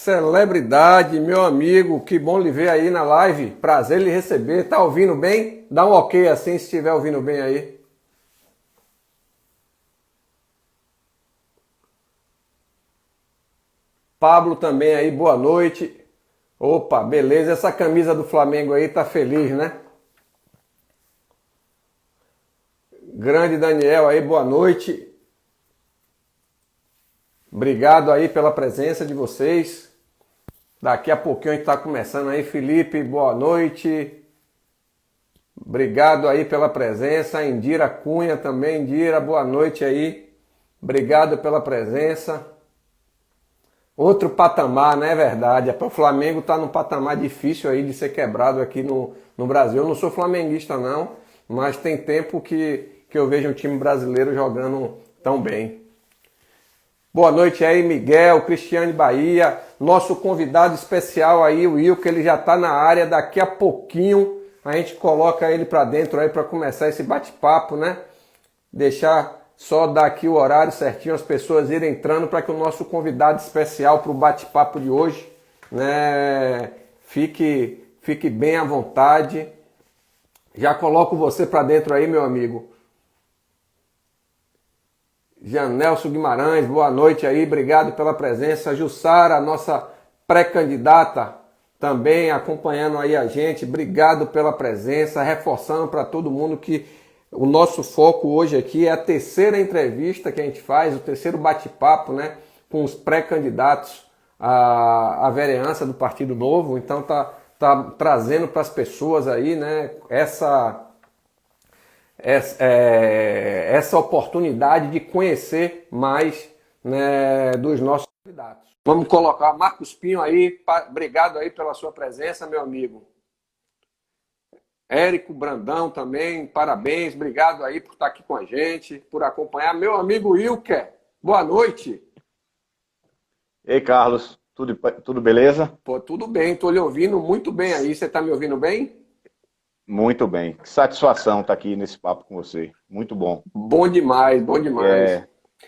Celebridade, meu amigo, que bom lhe ver aí na live. Prazer lhe receber. Tá ouvindo bem? Dá um ok assim se estiver ouvindo bem aí. Pablo também aí, boa noite. Opa, beleza. Essa camisa do Flamengo aí tá feliz, né? Grande Daniel aí, boa noite. Obrigado aí pela presença de vocês. Daqui a pouquinho a gente está começando aí. Felipe, boa noite. Obrigado aí pela presença. Indira Cunha também. Indira, boa noite aí. Obrigado pela presença. Outro patamar, não é verdade? O Flamengo está num patamar difícil aí de ser quebrado aqui no Brasil. Eu não sou flamenguista não, mas tem tempo que eu vejo um time brasileiro jogando tão bem. Boa noite aí, Miguel, Cristiane Bahia, nosso convidado especial aí, o Wilker, ele já está na área, daqui a pouquinho a gente coloca ele para dentro aí para começar esse bate-papo, né? Deixar só dar aqui o horário certinho, as pessoas irem entrando para que o nosso convidado especial para o bate-papo de hoje, né, fique bem à vontade. Já coloco você para dentro aí, meu amigo. Janelso Guimarães, boa noite aí, obrigado pela presença. Jussara, nossa pré-candidata, também acompanhando aí a gente, obrigado pela presença, reforçando para todo mundo que o nosso foco hoje aqui é a terceira entrevista que a gente faz, o terceiro bate-papo, né, com os pré-candidatos à vereança do Partido Novo. Então tá trazendo para as pessoas aí, né, essa oportunidade de conhecer mais, né, dos nossos candidatos. Vamos colocar Marcos Pinho aí, obrigado aí pela sua presença, meu amigo. Érico Brandão também, parabéns, obrigado aí por estar aqui com a gente, por acompanhar. Meu amigo Wilker, boa noite. Ei, Carlos, tudo beleza? Pô, tudo bem, estou lhe ouvindo muito bem aí, você está me ouvindo bem? Muito bem. Que satisfação estar aqui nesse papo com você. Muito bom. Bom demais, bom demais.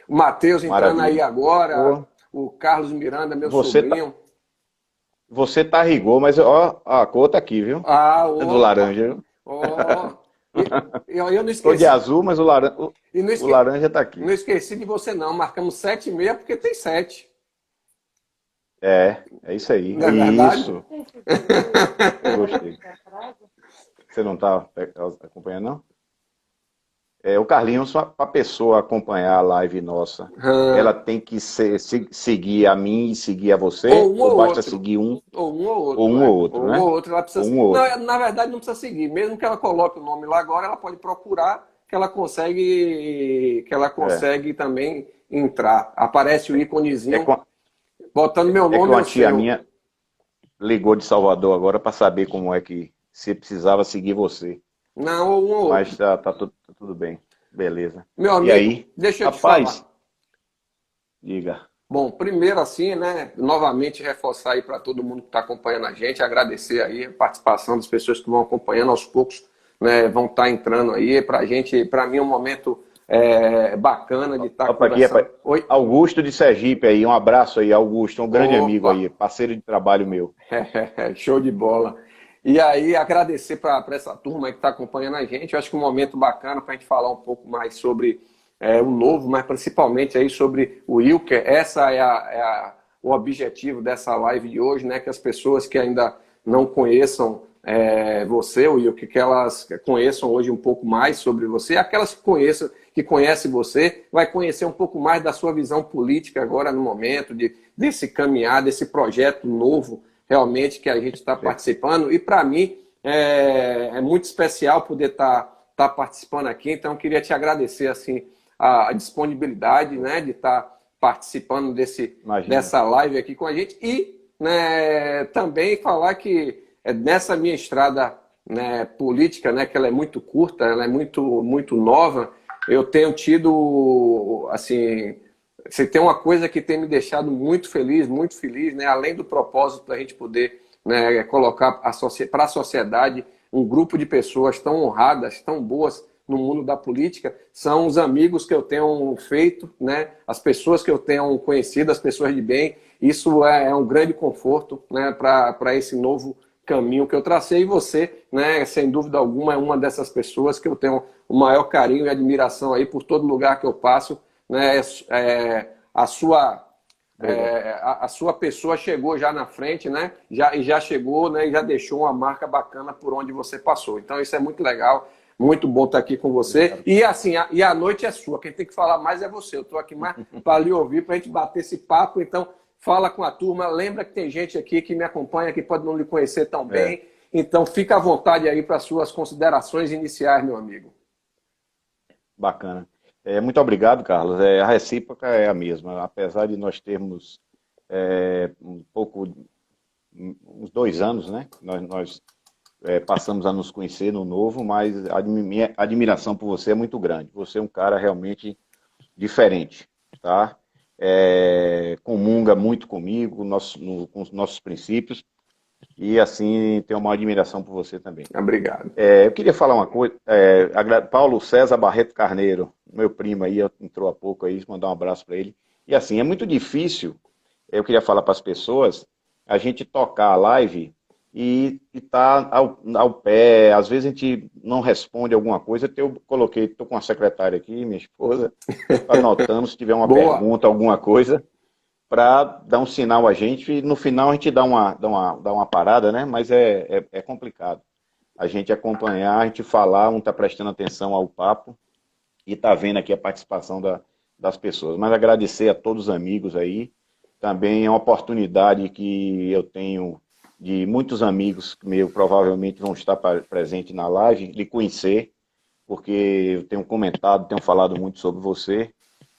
O Matheus entrando aí agora, o Carlos Miranda, meu sobrinho. Você tá rigor, mas ó, a cor tá aqui, viu? É do laranja, viu? Eu não esqueci. Tô de azul, mas o laranja tá aqui. Não esqueci de você não, marcamos 7,5 porque tem 7. É isso aí. Não é verdade? Isso. Eu gostei. Você não tá acompanhando, não? O Carlinhos, para a pessoa acompanhar a live nossa, ela tem que seguir a mim e seguir a você? Ou basta outro. Seguir um? Ou um ou outro. Ou um ou outro, né? Ou outro, ela precisa... Ou outro. Não, na verdade não precisa seguir. Mesmo que ela coloque o nome lá agora, ela pode procurar que ela consegue também entrar. Aparece o íconezinho botando meu nome. Uma tia minha ligou de Salvador agora para saber como é que se precisava seguir você. Não, ou um ou outro. Mas tá tudo bem. Beleza. Meu amigo, e aí? Deixa eu te falar. Diga. Bom, primeiro assim, né, novamente reforçar aí para todo mundo que está acompanhando a gente, agradecer aí a participação das pessoas que vão acompanhando aos poucos, né, vão estar entrando aí. Para mim é um momento bacana de estar conversando. Oi? Augusto de Sergipe aí, um abraço aí, Augusto, um grande amigo aí, parceiro de trabalho meu. Show de bola. E aí, agradecer para essa turma que está acompanhando a gente. Eu acho que é um momento bacana para a gente falar um pouco mais sobre o novo, mas principalmente aí sobre o Wilker. Essa é o objetivo dessa live de hoje, né? Que as pessoas que ainda não conheçam você, Wilker, que elas conheçam hoje um pouco mais sobre você. Aquelas que conhecem você, vai conhecer um pouco mais da sua visão política agora no momento, desse caminhar, desse projeto novo, realmente, que a gente está participando. E para mim é muito especial poder estar participando aqui. Então eu queria te agradecer assim a disponibilidade, né, de estar participando dessa live aqui com a gente e, né, também falar que nessa minha estrada, né, política, né, que ela é muito curta, ela é muito nova, eu tenho tido assim... Você tem uma coisa que tem me deixado muito feliz, né? Além do propósito da gente poder, né, colocar para a sociedade um grupo de pessoas tão honradas, tão boas, no mundo da política são os amigos que eu tenho feito, né? As pessoas que eu tenho conhecido, as pessoas de bem. Isso é um grande conforto, né? Para esse novo caminho que eu tracei. E você, né? Sem dúvida alguma, é uma dessas pessoas que eu tenho o maior carinho e admiração aí por todo lugar que eu passo, né? A sua a sua pessoa chegou já na frente, né? Já chegou, né? E já deixou uma marca bacana por onde você passou. Então isso é muito legal, muito bom estar aqui com você. E assim, a noite é sua. Quem tem que falar mais é você. Eu estou aqui mais para lhe ouvir, para a gente bater esse papo. Então fala com a turma. Lembra que tem gente aqui que me acompanha que pode não lhe conhecer tão bem. Então fica à vontade aí para suas considerações iniciais, meu amigo. Bacana. Muito obrigado, Carlos. A recíproca é a mesma. Apesar de nós termos uns 2 anos, né? Nós passamos a nos conhecer no novo, mas a minha admiração por você é muito grande. Você é um cara realmente diferente, tá? Comunga muito comigo, com os nossos princípios, e assim tenho uma admiração por você também. Obrigado. Eu queria falar uma coisa, Paulo César Barreto Carneiro, meu primo aí, entrou há pouco aí, mandar um abraço para ele. E assim, é muito difícil, eu queria falar para as pessoas, a gente tocar a live e tá ao pé, às vezes a gente não responde alguma coisa, eu coloquei, estou com a secretária aqui, minha esposa, anotando se tiver uma pergunta, alguma coisa, para dar um sinal a gente, e no final a gente dá uma parada, né? Mas é complicado. A gente acompanhar, a gente falar, um está prestando atenção ao papo e está vendo aqui a participação das pessoas. Mas agradecer a todos os amigos aí, também é uma oportunidade que eu tenho de muitos amigos meus provavelmente vão estar presentes na live, lhe conhecer, porque eu tenho comentado, tenho falado muito sobre você,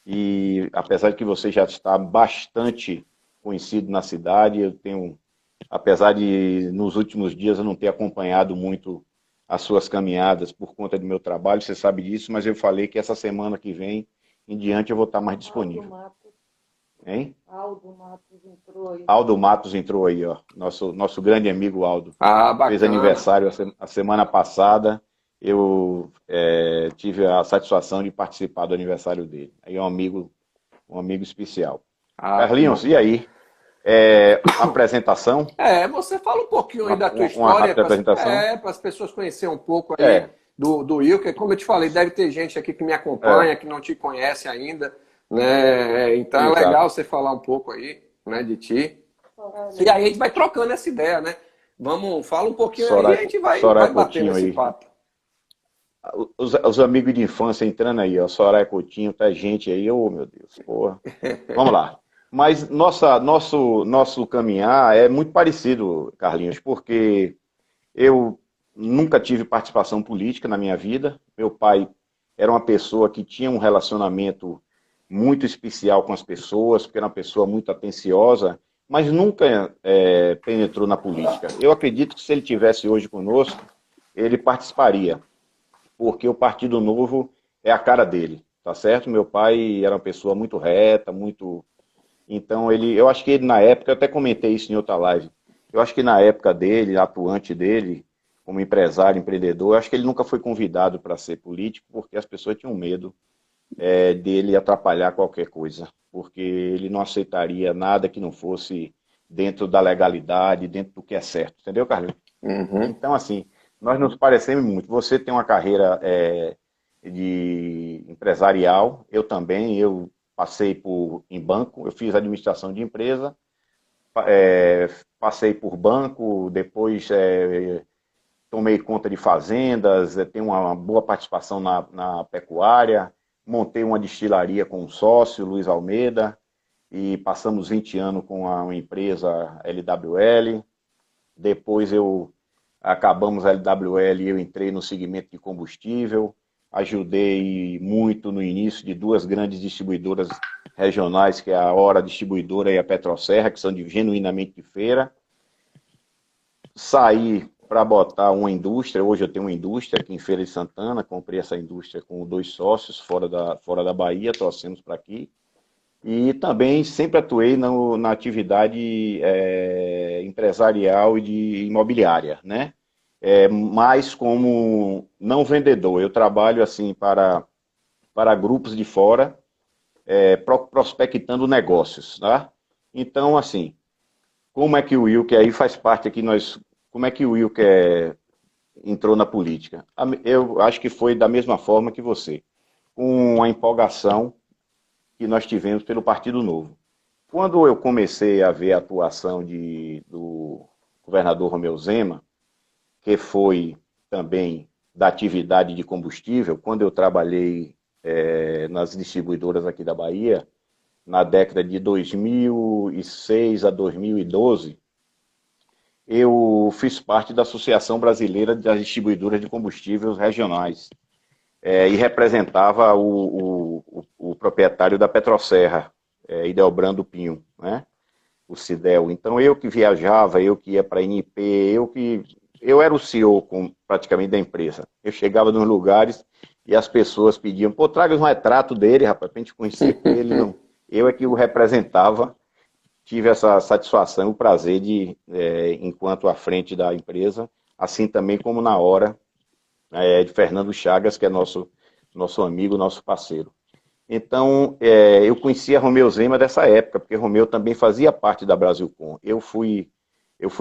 e apesar de que você já está bastante conhecido na cidade, eu tenho, apesar de nos últimos dias eu não ter acompanhado muito as suas caminhadas por conta do meu trabalho, você sabe disso, mas eu falei que essa semana que vem em diante eu vou estar mais disponível. Hein? Aldo Matos entrou aí. Aldo Matos entrou aí, ó. Nosso grande amigo Aldo. Bacana. Fez aniversário a semana passada. Eu tive a satisfação de participar do aniversário dele. Aí é um amigo especial. Carlinhos, e aí? Apresentação? Você fala um pouquinho aí da tua história. Uma rápida apresentação? Para as pessoas conhecerem um pouco aí do Wilker. Como eu te falei, deve ter gente aqui que me acompanha, que não te conhece ainda. Né? Então é legal você falar um pouco aí, né, de ti. E aí a gente vai trocando essa ideia, né? Fala um pouquinho aí e a gente vai batendo esse papo. Os amigos de infância entrando aí, ó, Soraya Coutinho, tá gente aí, meu Deus, porra. Vamos lá. Mas nosso caminhar é muito parecido, Carlinhos, porque eu nunca tive participação política na minha vida. Meu pai era uma pessoa que tinha um relacionamento muito especial com as pessoas, porque era uma pessoa muito atenciosa, mas nunca penetrou na política. Eu acredito que se ele tivesse hoje conosco, ele participaria, porque o Partido Novo é a cara dele, tá certo? Meu pai era uma pessoa muito reta, muito... Então, eu acho que ele, na época, eu até comentei isso em outra live, eu acho que na época dele, atuante dele, como empresário, empreendedor, eu acho que ele nunca foi convidado para ser político, porque as pessoas tinham medo dele atrapalhar qualquer coisa, porque ele não aceitaria nada que não fosse dentro da legalidade, dentro do que é certo, entendeu, Carlinhos? Uhum. Então, assim, nós nos parecemos muito. Você tem uma carreira de empresarial, eu também, eu passei em banco, eu fiz administração de empresa, passei por banco, depois tomei conta de fazendas, tenho uma boa participação na pecuária, montei uma destilaria com um sócio, Luiz Almeida, e passamos 20 anos com a empresa LWL. Depois acabamos a LWL e eu entrei no segmento de combustível. Ajudei muito no início de 2 grandes distribuidoras regionais, que é a Hora Distribuidora e a Petroserra, que são genuinamente de feira. Saí para botar uma indústria, hoje eu tenho uma indústria aqui em Feira de Santana, comprei essa indústria com 2 sócios fora da Bahia, trouxemos para aqui. E também sempre atuei na atividade empresarial e de imobiliária, né? mais como não vendedor. Eu trabalho assim para grupos de fora, prospectando negócios, tá? Então, assim, como é que o Wilker aí faz parte aqui, como é que o Wilker entrou na política? Eu acho que foi da mesma forma que você, com a empolgação que nós tivemos pelo Partido Novo. Quando eu comecei a ver a atuação do governador Romeu Zema, que foi também da atividade de combustível, quando eu trabalhei nas distribuidoras aqui da Bahia, na década de 2006 a 2012, eu fiz parte da Associação Brasileira das Distribuidoras de Combustíveis Regionais, e representava o proprietário da Petroserra, Idelbrando Pinho, né? O Cidel. Então eu que viajava, eu que ia para a NP, eu era o CEO praticamente da empresa. Eu chegava nos lugares e as pessoas pediam, pô, traga um retrato dele, rapaz, para a gente conhecer ele. Não. Eu é que o representava, tive essa satisfação, o prazer de, enquanto à frente da empresa, assim também como na hora de Fernando Chagas, que é nosso amigo, nosso parceiro. Então, eu conhecia Romeu Zema dessa época, porque Romeu também fazia parte da Brasilcom. Eu fui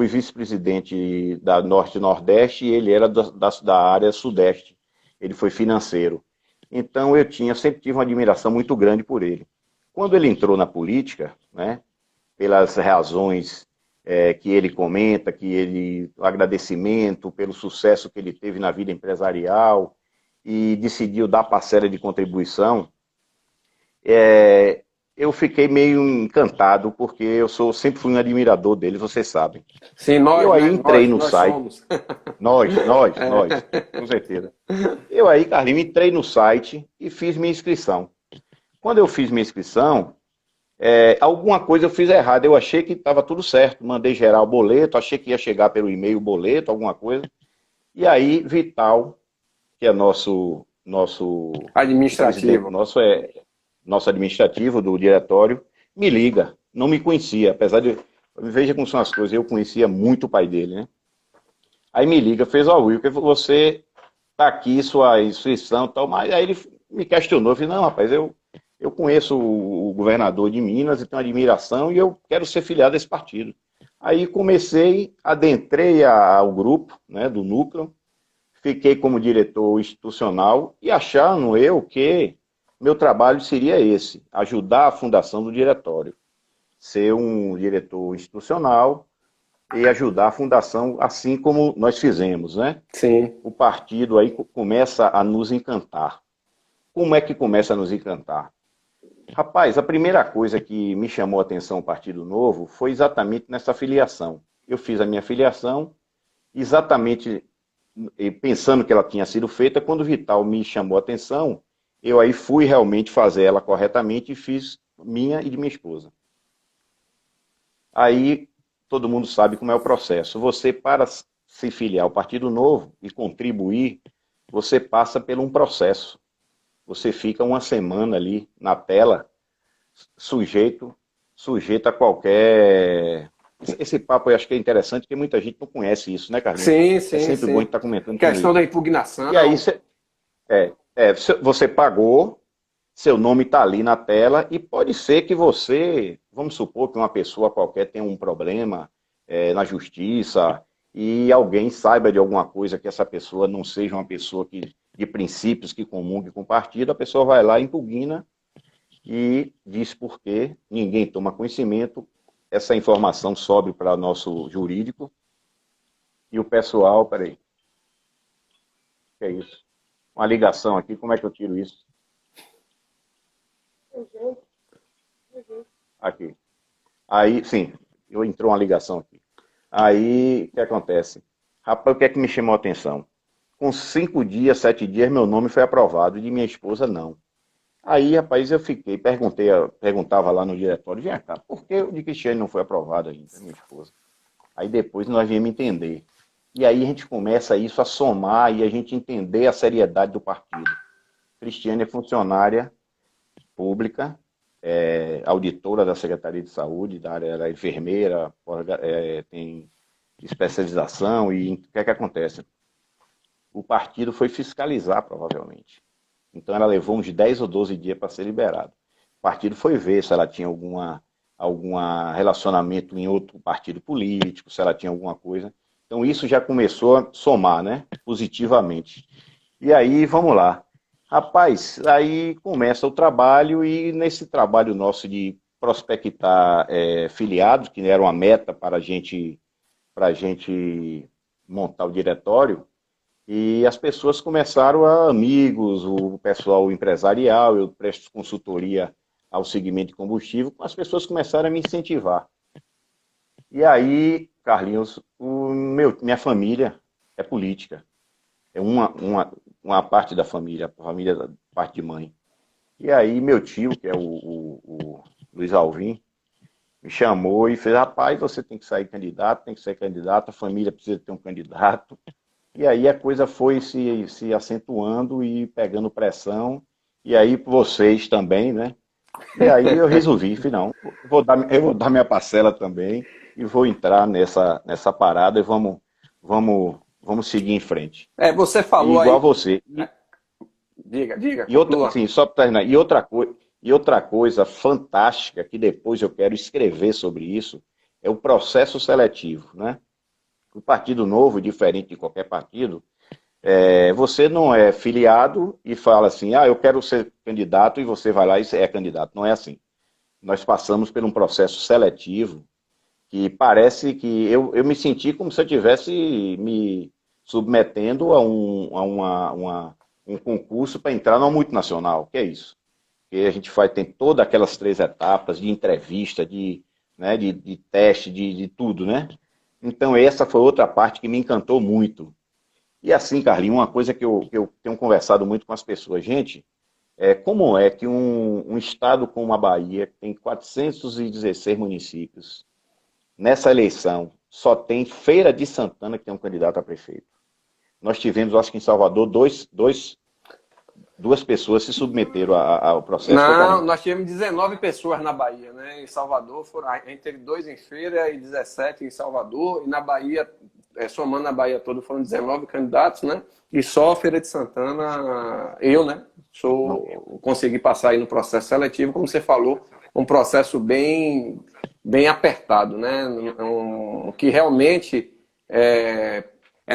vice-presidente da Norte e Nordeste e ele era da área Sudeste. Ele foi financeiro. Então, sempre tive uma admiração muito grande por ele. Quando ele entrou na política, né, pelas razões que ele comenta, o agradecimento pelo sucesso que ele teve na vida empresarial e decidiu dar parcela de contribuição, eu fiquei meio encantado, porque eu sempre fui um admirador dele, vocês sabem. Sim, nós, eu aí né? entrei no nós site. somos. Nós, com certeza. Eu aí, Carlinhos, entrei no site e fiz minha inscrição. Quando eu fiz minha inscrição, alguma coisa eu fiz errado. Eu achei que estava tudo certo. Mandei gerar o boleto, achei que ia chegar pelo e-mail o boleto, alguma coisa. E aí, Vital, que é nosso Administrativo. nosso administrativo do diretório, me liga. Não me conhecia, apesar de... Veja como são as coisas. Eu conhecia muito o pai dele, né? Aí me liga, fez ao Wilker, você tá aqui, sua inscrição e tal, mas aí ele me questionou, eu falei, não, rapaz, eu conheço o governador de Minas e tenho admiração e eu quero ser filiado desse partido. Aí adentrei ao grupo, né, do núcleo, fiquei como diretor institucional e achando eu que meu trabalho seria esse, ajudar a fundação do diretório, ser um diretor institucional e ajudar a fundação, assim como nós fizemos, né? Sim. O partido aí começa a nos encantar. Como é que começa a nos encantar? Rapaz, a primeira coisa que me chamou a atenção o Partido Novo foi exatamente nessa filiação. Eu fiz a minha filiação exatamente pensando que ela tinha sido feita. Quando o Vital me chamou a atenção, eu aí fui realmente fazer ela corretamente e fiz minha e de minha esposa. Aí todo mundo sabe como é o processo. Você, para se filiar ao Partido Novo e contribuir, você passa por um processo. Você fica uma semana ali na tela, sujeito a qualquer... Esse papo eu acho que é interessante, porque muita gente não conhece isso, né, Carlinhos? Sim. É sempre bom a gente estar comentando Questão comigo. da impugnação. E aí você pagou, seu nome está ali na tela, e pode ser que você, vamos supor que uma pessoa qualquer tenha um problema na justiça, e alguém saiba de alguma coisa que essa pessoa não seja uma pessoa de princípios que comungue com o partido, a pessoa vai lá, impugna e diz por quê, ninguém toma conhecimento, essa informação sobe para nosso jurídico, e o pessoal, peraí, o que é isso? Uma ligação aqui, como é que eu tiro isso? Aqui. Aí, sim, entrou uma ligação aqui. Aí, o que acontece? Rapaz, o que é que me chamou a atenção? Com 5 dias, 7 dias, meu nome foi aprovado, e de minha esposa não. Aí, rapaz, eu perguntava lá no diretório, vem cá, por que o de Cristiane não foi aprovado ainda, minha esposa? Aí depois nós viemos entender. E aí a gente começa isso a somar e a gente entender a seriedade do partido. Cristiane é funcionária pública, auditora da Secretaria de Saúde, da área, ela é enfermeira, tem especialização e o que é que acontece? O partido foi fiscalizar, provavelmente. Então ela levou uns 10 ou 12 dias para ser liberada. O partido foi ver se ela tinha algum relacionamento em outro partido político, se ela tinha alguma coisa. Então isso já começou a somar, né, positivamente. E aí, vamos lá. Rapaz, aí começa o trabalho e nesse trabalho nosso de prospectar filiados, que era uma meta para a gente montar o diretório, e as pessoas começaram amigos, o pessoal empresarial, eu presto consultoria ao segmento de combustível, as pessoas começaram a me incentivar. E aí, Carlinhos, minha família é política. É uma parte da família, a família da parte de mãe. E aí meu tio, que é o Luiz Alvim, me chamou e fez, rapaz, você tem que sair candidato, tem que ser candidato, a família precisa ter um candidato. E aí a coisa foi se acentuando e pegando pressão. E aí vocês também, né? E aí eu resolvi, não, eu vou dar minha parcela também e vou entrar nessa parada e vamos seguir em frente. Você falou igual aí... você. Diga. E outra, assim, só para terminar, e outra coisa fantástica que depois eu quero escrever sobre isso é o processo seletivo, né? O Partido Novo, diferente de qualquer partido, você não é filiado e fala assim, eu quero ser candidato e você vai lá e é candidato. Não é assim. Nós passamos por um processo seletivo que parece que eu me senti como se eu estivesse me submetendo a um concurso para entrar numa multinacional. Que é isso? Que a gente tem todas aquelas 3 etapas de entrevista, de teste, de tudo, né? Então essa foi outra parte que me encantou muito. E assim, Carlinhos, uma coisa que eu tenho conversado muito com as pessoas, gente, como é que um estado como a Bahia, que tem 416 municípios, nessa eleição só tem Feira de Santana que tem um candidato a prefeito. Nós tivemos, acho que em Salvador, duas pessoas se submeteram ao processo. Não, nós tivemos 19 pessoas na Bahia, né? Em Salvador, a gente teve 2 em Feira e 17 em Salvador, e na Bahia, somando a Bahia toda, foram 19 candidatos, né? E só a Feira de Santana, eu, né? Consegui passar aí no processo seletivo, como você falou, um processo bem apertado, né? Que realmente é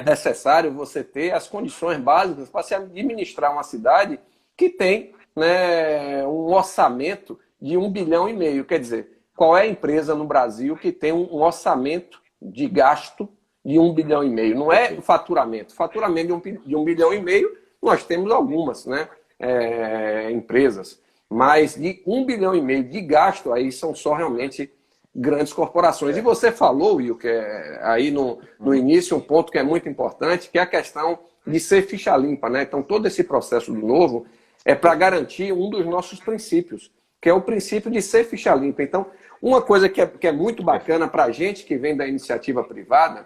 necessário você ter as condições básicas para se administrar uma cidade que tem, né, um orçamento de 1,5 bilhão. Quer dizer, qual é a empresa no Brasil que tem um orçamento de gasto de 1,5 bilhão? Não é faturamento. Faturamento de 1,5 bilhão, nós temos algumas, né, empresas. Mas de 1,5 bilhão de gasto, aí são só realmente grandes corporações. E você falou, Will, que aí no início, um ponto que é muito importante, que é a questão de ser ficha limpa, né? Então, todo esse processo do novo é para garantir um dos nossos princípios, que é o princípio de ser ficha limpa. Então, uma coisa que é muito bacana para a gente que vem da iniciativa privada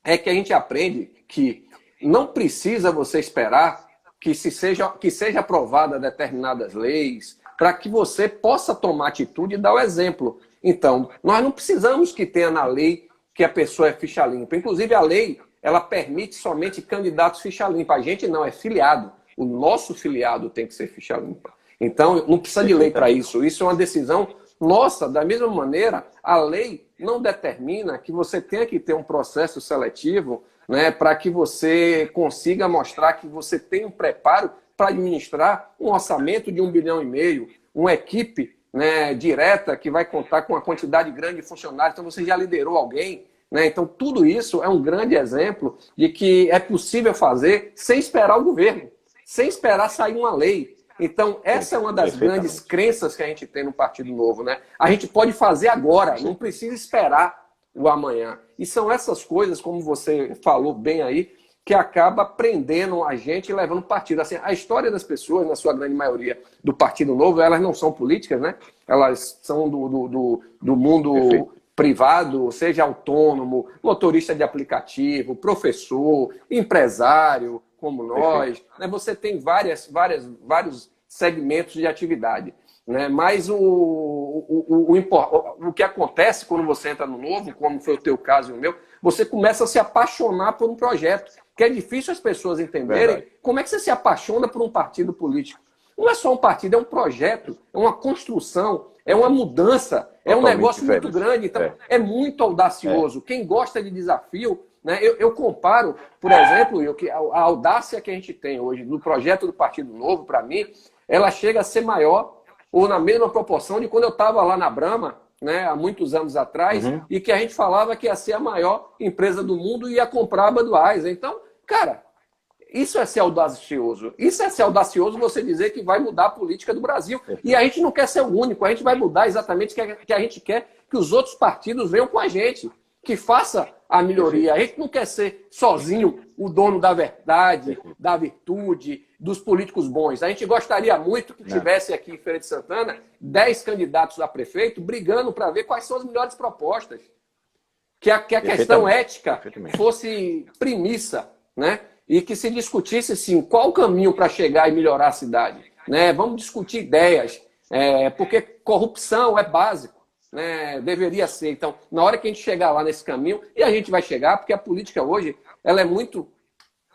é que a gente aprende que não precisa você esperar que seja aprovada determinadas leis para que você possa tomar atitude e dar o exemplo. Então, nós não precisamos que tenha na lei que a pessoa é ficha limpa. Inclusive, a lei, ela permite somente candidatos ficha limpa. A gente não, é filiado. O nosso filiado tem que ser ficha limpa. Então, não precisa de lei para isso. Isso é uma decisão nossa. Da mesma maneira, a lei não determina que você tenha que ter um processo seletivo, né, para que você consiga mostrar que você tem um preparo para administrar um orçamento de 1,5 bilhão, uma equipe, né, direta que vai contar com uma quantidade grande de funcionários. Então você já liderou alguém, né? Então tudo isso é um grande exemplo de que é possível fazer sem esperar o governo, sem esperar sair uma lei. Então essa é uma das grandes crenças que a gente tem no Partido Novo, né? A gente pode fazer agora, não precisa esperar o amanhã. E são essas coisas, como você falou bem aí, que acaba prendendo a gente e levando partido. Assim, a história das pessoas, na sua grande maioria, do Partido Novo, elas não são políticas, né? Elas são do mundo privado, seja autônomo, motorista de aplicativo, professor, empresário, como nós. Né? Você tem vários segmentos de atividade. Né? Mas o que acontece quando você entra no Novo, como foi o teu caso e o meu, Você começa a se apaixonar por um projeto, que é difícil as pessoas entenderem como é que você se apaixona por um partido político. Não é só um partido, é um projeto, é uma construção, é uma mudança, é um negócio muito grande, então é muito audacioso. Quem gosta de desafio, né, eu comparo, por exemplo, a audácia que a gente tem hoje no projeto do Partido Novo, para mim, ela chega a ser maior ou na mesma proporção de quando eu estava lá na Brahma, né, há muitos anos atrás, e que a gente falava que ia ser a maior empresa do mundo e ia comprar a Budweiser. Então, cara, isso é ser audacioso. Isso é ser audacioso você dizer que vai mudar a política do Brasil. E a gente não quer ser o único, a gente vai mudar exatamente o que a gente quer que os outros partidos venham com a gente, que faça a melhoria. A gente não quer ser sozinho o dono da verdade, da virtude, dos políticos bons. A gente gostaria muito que tivesse aqui em Feira de Santana 10 candidatos a prefeito brigando para ver quais são as melhores propostas. Que a questão ética fosse premissa, né? E que se discutisse, sim, qual o caminho para chegar e melhorar a cidade. Né? Vamos discutir ideias, porque corrupção é básico. Né? Deveria ser. Então, na hora que a gente chegar lá nesse caminho, e a gente vai chegar, porque a política hoje ela é muito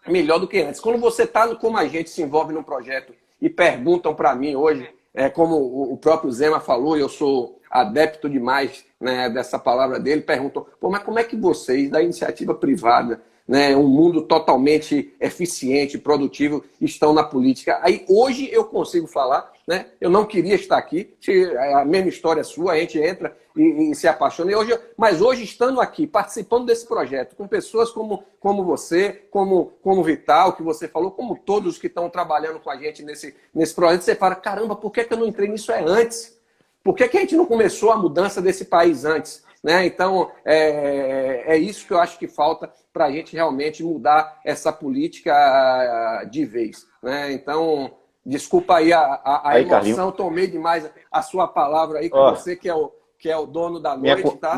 melhor do que antes. Quando você está, como a gente se envolve num projeto e perguntam para mim hoje, como o próprio Zema falou, eu sou adepto demais, né, dessa palavra dele, perguntou, mas como é que vocês, da iniciativa privada, né, um mundo totalmente eficiente, produtivo, estão na política? Aí hoje eu consigo falar, né, eu não queria estar aqui, a mesma história sua, a gente entra e se apaixona, mas hoje estando aqui, participando desse projeto, com pessoas como você, como o Vital, que você falou, como todos que estão trabalhando com a gente nesse projeto, você fala, caramba, por que eu não entrei nisso antes? Por que a gente não começou a mudança desse país antes? Né? Então, é isso que eu acho que falta para a gente realmente mudar essa política de vez. Né? Então, desculpa aí a emoção, Carlinhos. Tomei demais a sua palavra aí, com você que é o dono da noite. Tá?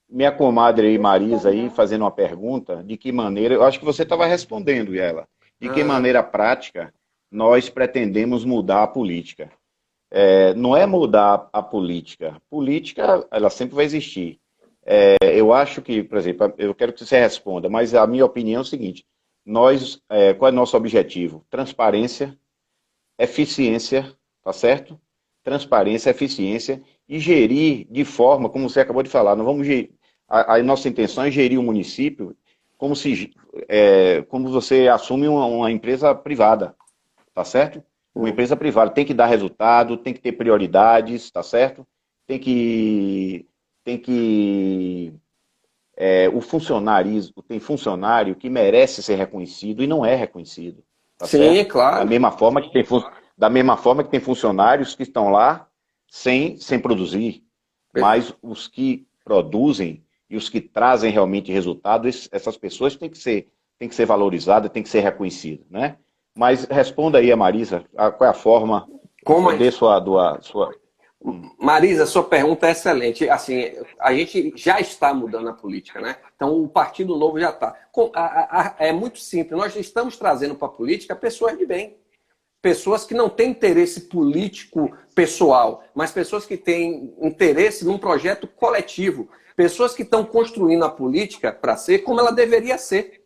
Minha comadre aí, Marisa, aí, fazendo uma pergunta, de que maneira, eu acho que você estava respondendo ela, de que maneira prática nós pretendemos mudar a política. Não é mudar a política. Política, ela sempre vai existir. Eu acho que, por exemplo, eu quero que você responda, mas a minha opinião é o seguinte, qual é o nosso objetivo? Transparência, eficiência, tá certo? Transparência, eficiência e gerir de forma, como você acabou de falar, nós vamos gerir, a nossa intenção é gerir o município como você assume uma empresa privada, tá certo? Uma empresa privada tem que dar resultado, tem que ter prioridades, tá certo? O funcionarismo, tem funcionário que merece ser reconhecido e não é reconhecido. Tá Sim, certo? claro. Da mesma forma que tem funcionários que estão lá sem produzir. Mas os que produzem e os que trazem realmente resultado, essas pessoas têm que ser valorizadas, têm que ser reconhecidas, né? Mas responda aí a Marisa, qual é a forma de sua... Marisa, sua pergunta é excelente. Assim, a gente já está mudando a política, né? Então, o Partido Novo já está. É muito simples. Nós estamos trazendo para a política pessoas de bem. Pessoas que não têm interesse político pessoal, mas pessoas que têm interesse num projeto coletivo. Pessoas que estão construindo a política para ser como ela deveria ser.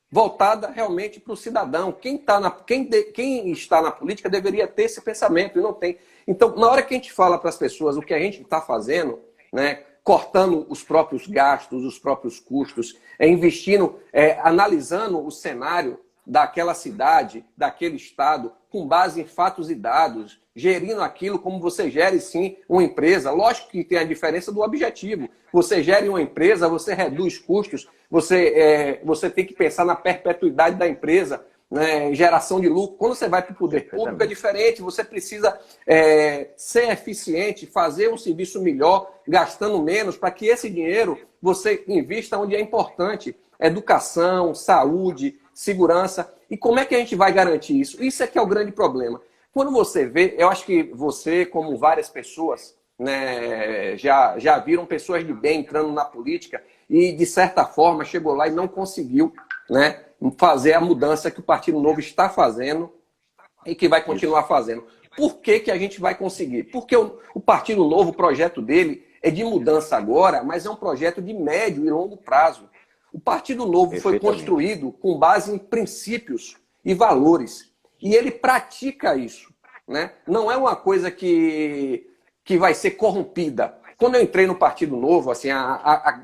Voltada realmente para o cidadão. Quem está na política deveria ter esse pensamento e não tem. Então, na hora que a gente fala para as pessoas o que a gente está fazendo, né, cortando os próprios gastos, os próprios custos, investindo, analisando o cenário daquela cidade, daquele estado, com base em fatos e dados, gerindo aquilo como você gere, sim, uma empresa. Lógico que tem a diferença do objetivo. Você gere uma empresa, você reduz custos, você tem que pensar na perpetuidade da empresa, né, geração de lucro. Quando você vai para o poder público é diferente, você precisa ser eficiente, fazer um serviço melhor, gastando menos, para que esse dinheiro você invista onde é importante. Educação, saúde, segurança. E como é que a gente vai garantir isso? Isso é que é o grande problema. Quando você vê, eu acho que você, como várias pessoas, né, já viram pessoas de bem entrando na política e, de certa forma, chegou lá e não conseguiu, né, fazer a mudança que o Partido Novo está fazendo e que vai continuar fazendo. Por que a gente vai conseguir? Porque o Partido Novo, o projeto dele, é de mudança agora, mas é um projeto de médio e longo prazo. O Partido Novo foi construído com base em princípios e valores. E ele pratica isso, né? Não é uma coisa que vai ser corrompida. Quando eu entrei no Partido Novo, assim,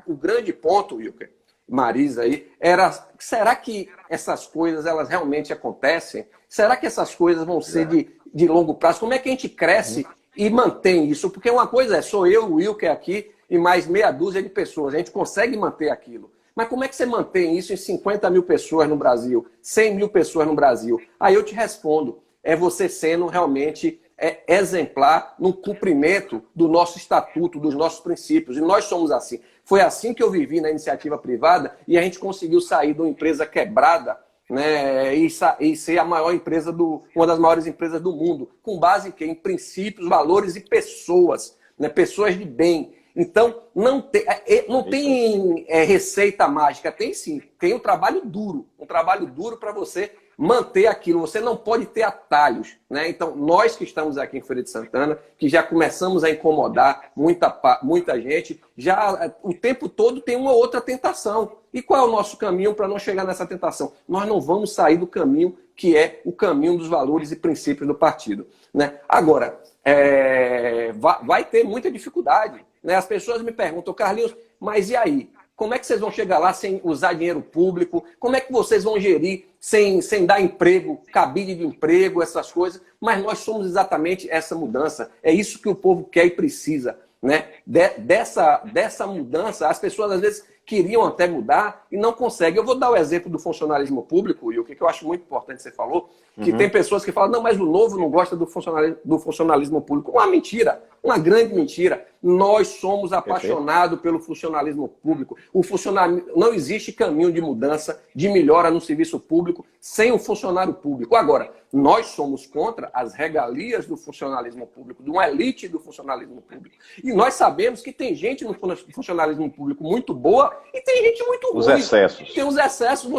o grande ponto, Wilker, Marisa aí, era: será que essas coisas elas realmente acontecem? Será que essas coisas vão ser de longo prazo? Como é que a gente cresce e mantém isso? Porque uma coisa sou eu, o Wilker aqui, e mais meia dúzia de pessoas. A gente consegue manter aquilo. Mas como é que você mantém isso em 50 mil pessoas no Brasil, 100 mil pessoas no Brasil? Aí eu te respondo: é você sendo realmente exemplar no cumprimento do nosso estatuto, dos nossos princípios. E nós somos assim. Foi assim que eu vivi na iniciativa privada e a gente conseguiu sair de uma empresa quebrada, né, e ser a maior empresa uma das maiores empresas do mundo, com base em quê? Em princípios, valores e pessoas, né, pessoas de bem. Então, não tem receita mágica, tem sim, tem um trabalho duro para você manter aquilo. Você não pode ter atalhos, né? Então, nós que estamos aqui em Feira de Santana, que já começamos a incomodar muita gente, já o tempo todo tem uma outra tentação. E qual é o nosso caminho para não chegar nessa tentação? Nós não vamos sair do caminho que é o caminho dos valores e princípios do partido, né? Agora, vai ter muita dificuldade, né? As pessoas me perguntam: Carlinhos, mas e aí? Como é que vocês vão chegar lá sem usar dinheiro público? Como é que vocês vão gerir sem dar emprego, cabide de emprego, essas coisas? Mas nós somos exatamente essa mudança. É isso que o povo quer e precisa, né? Dessa mudança, as pessoas às vezes queriam até mudar e não conseguem. Eu vou dar o exemplo do funcionalismo público, e o que eu acho muito importante, você falou, que tem pessoas que falam: não, mas o Novo não gosta do funcionalismo público. Uma mentira, uma grande mentira. Nós somos apaixonados pelo funcionalismo público. Não existe caminho de mudança, de melhora no serviço público sem o funcionário público. Agora, nós somos contra as regalias do funcionalismo público, de uma elite do funcionalismo público. E nós sabemos que tem gente no funcionalismo público muito boa e tem gente muito ruim. Os excessos. Tem os excessos.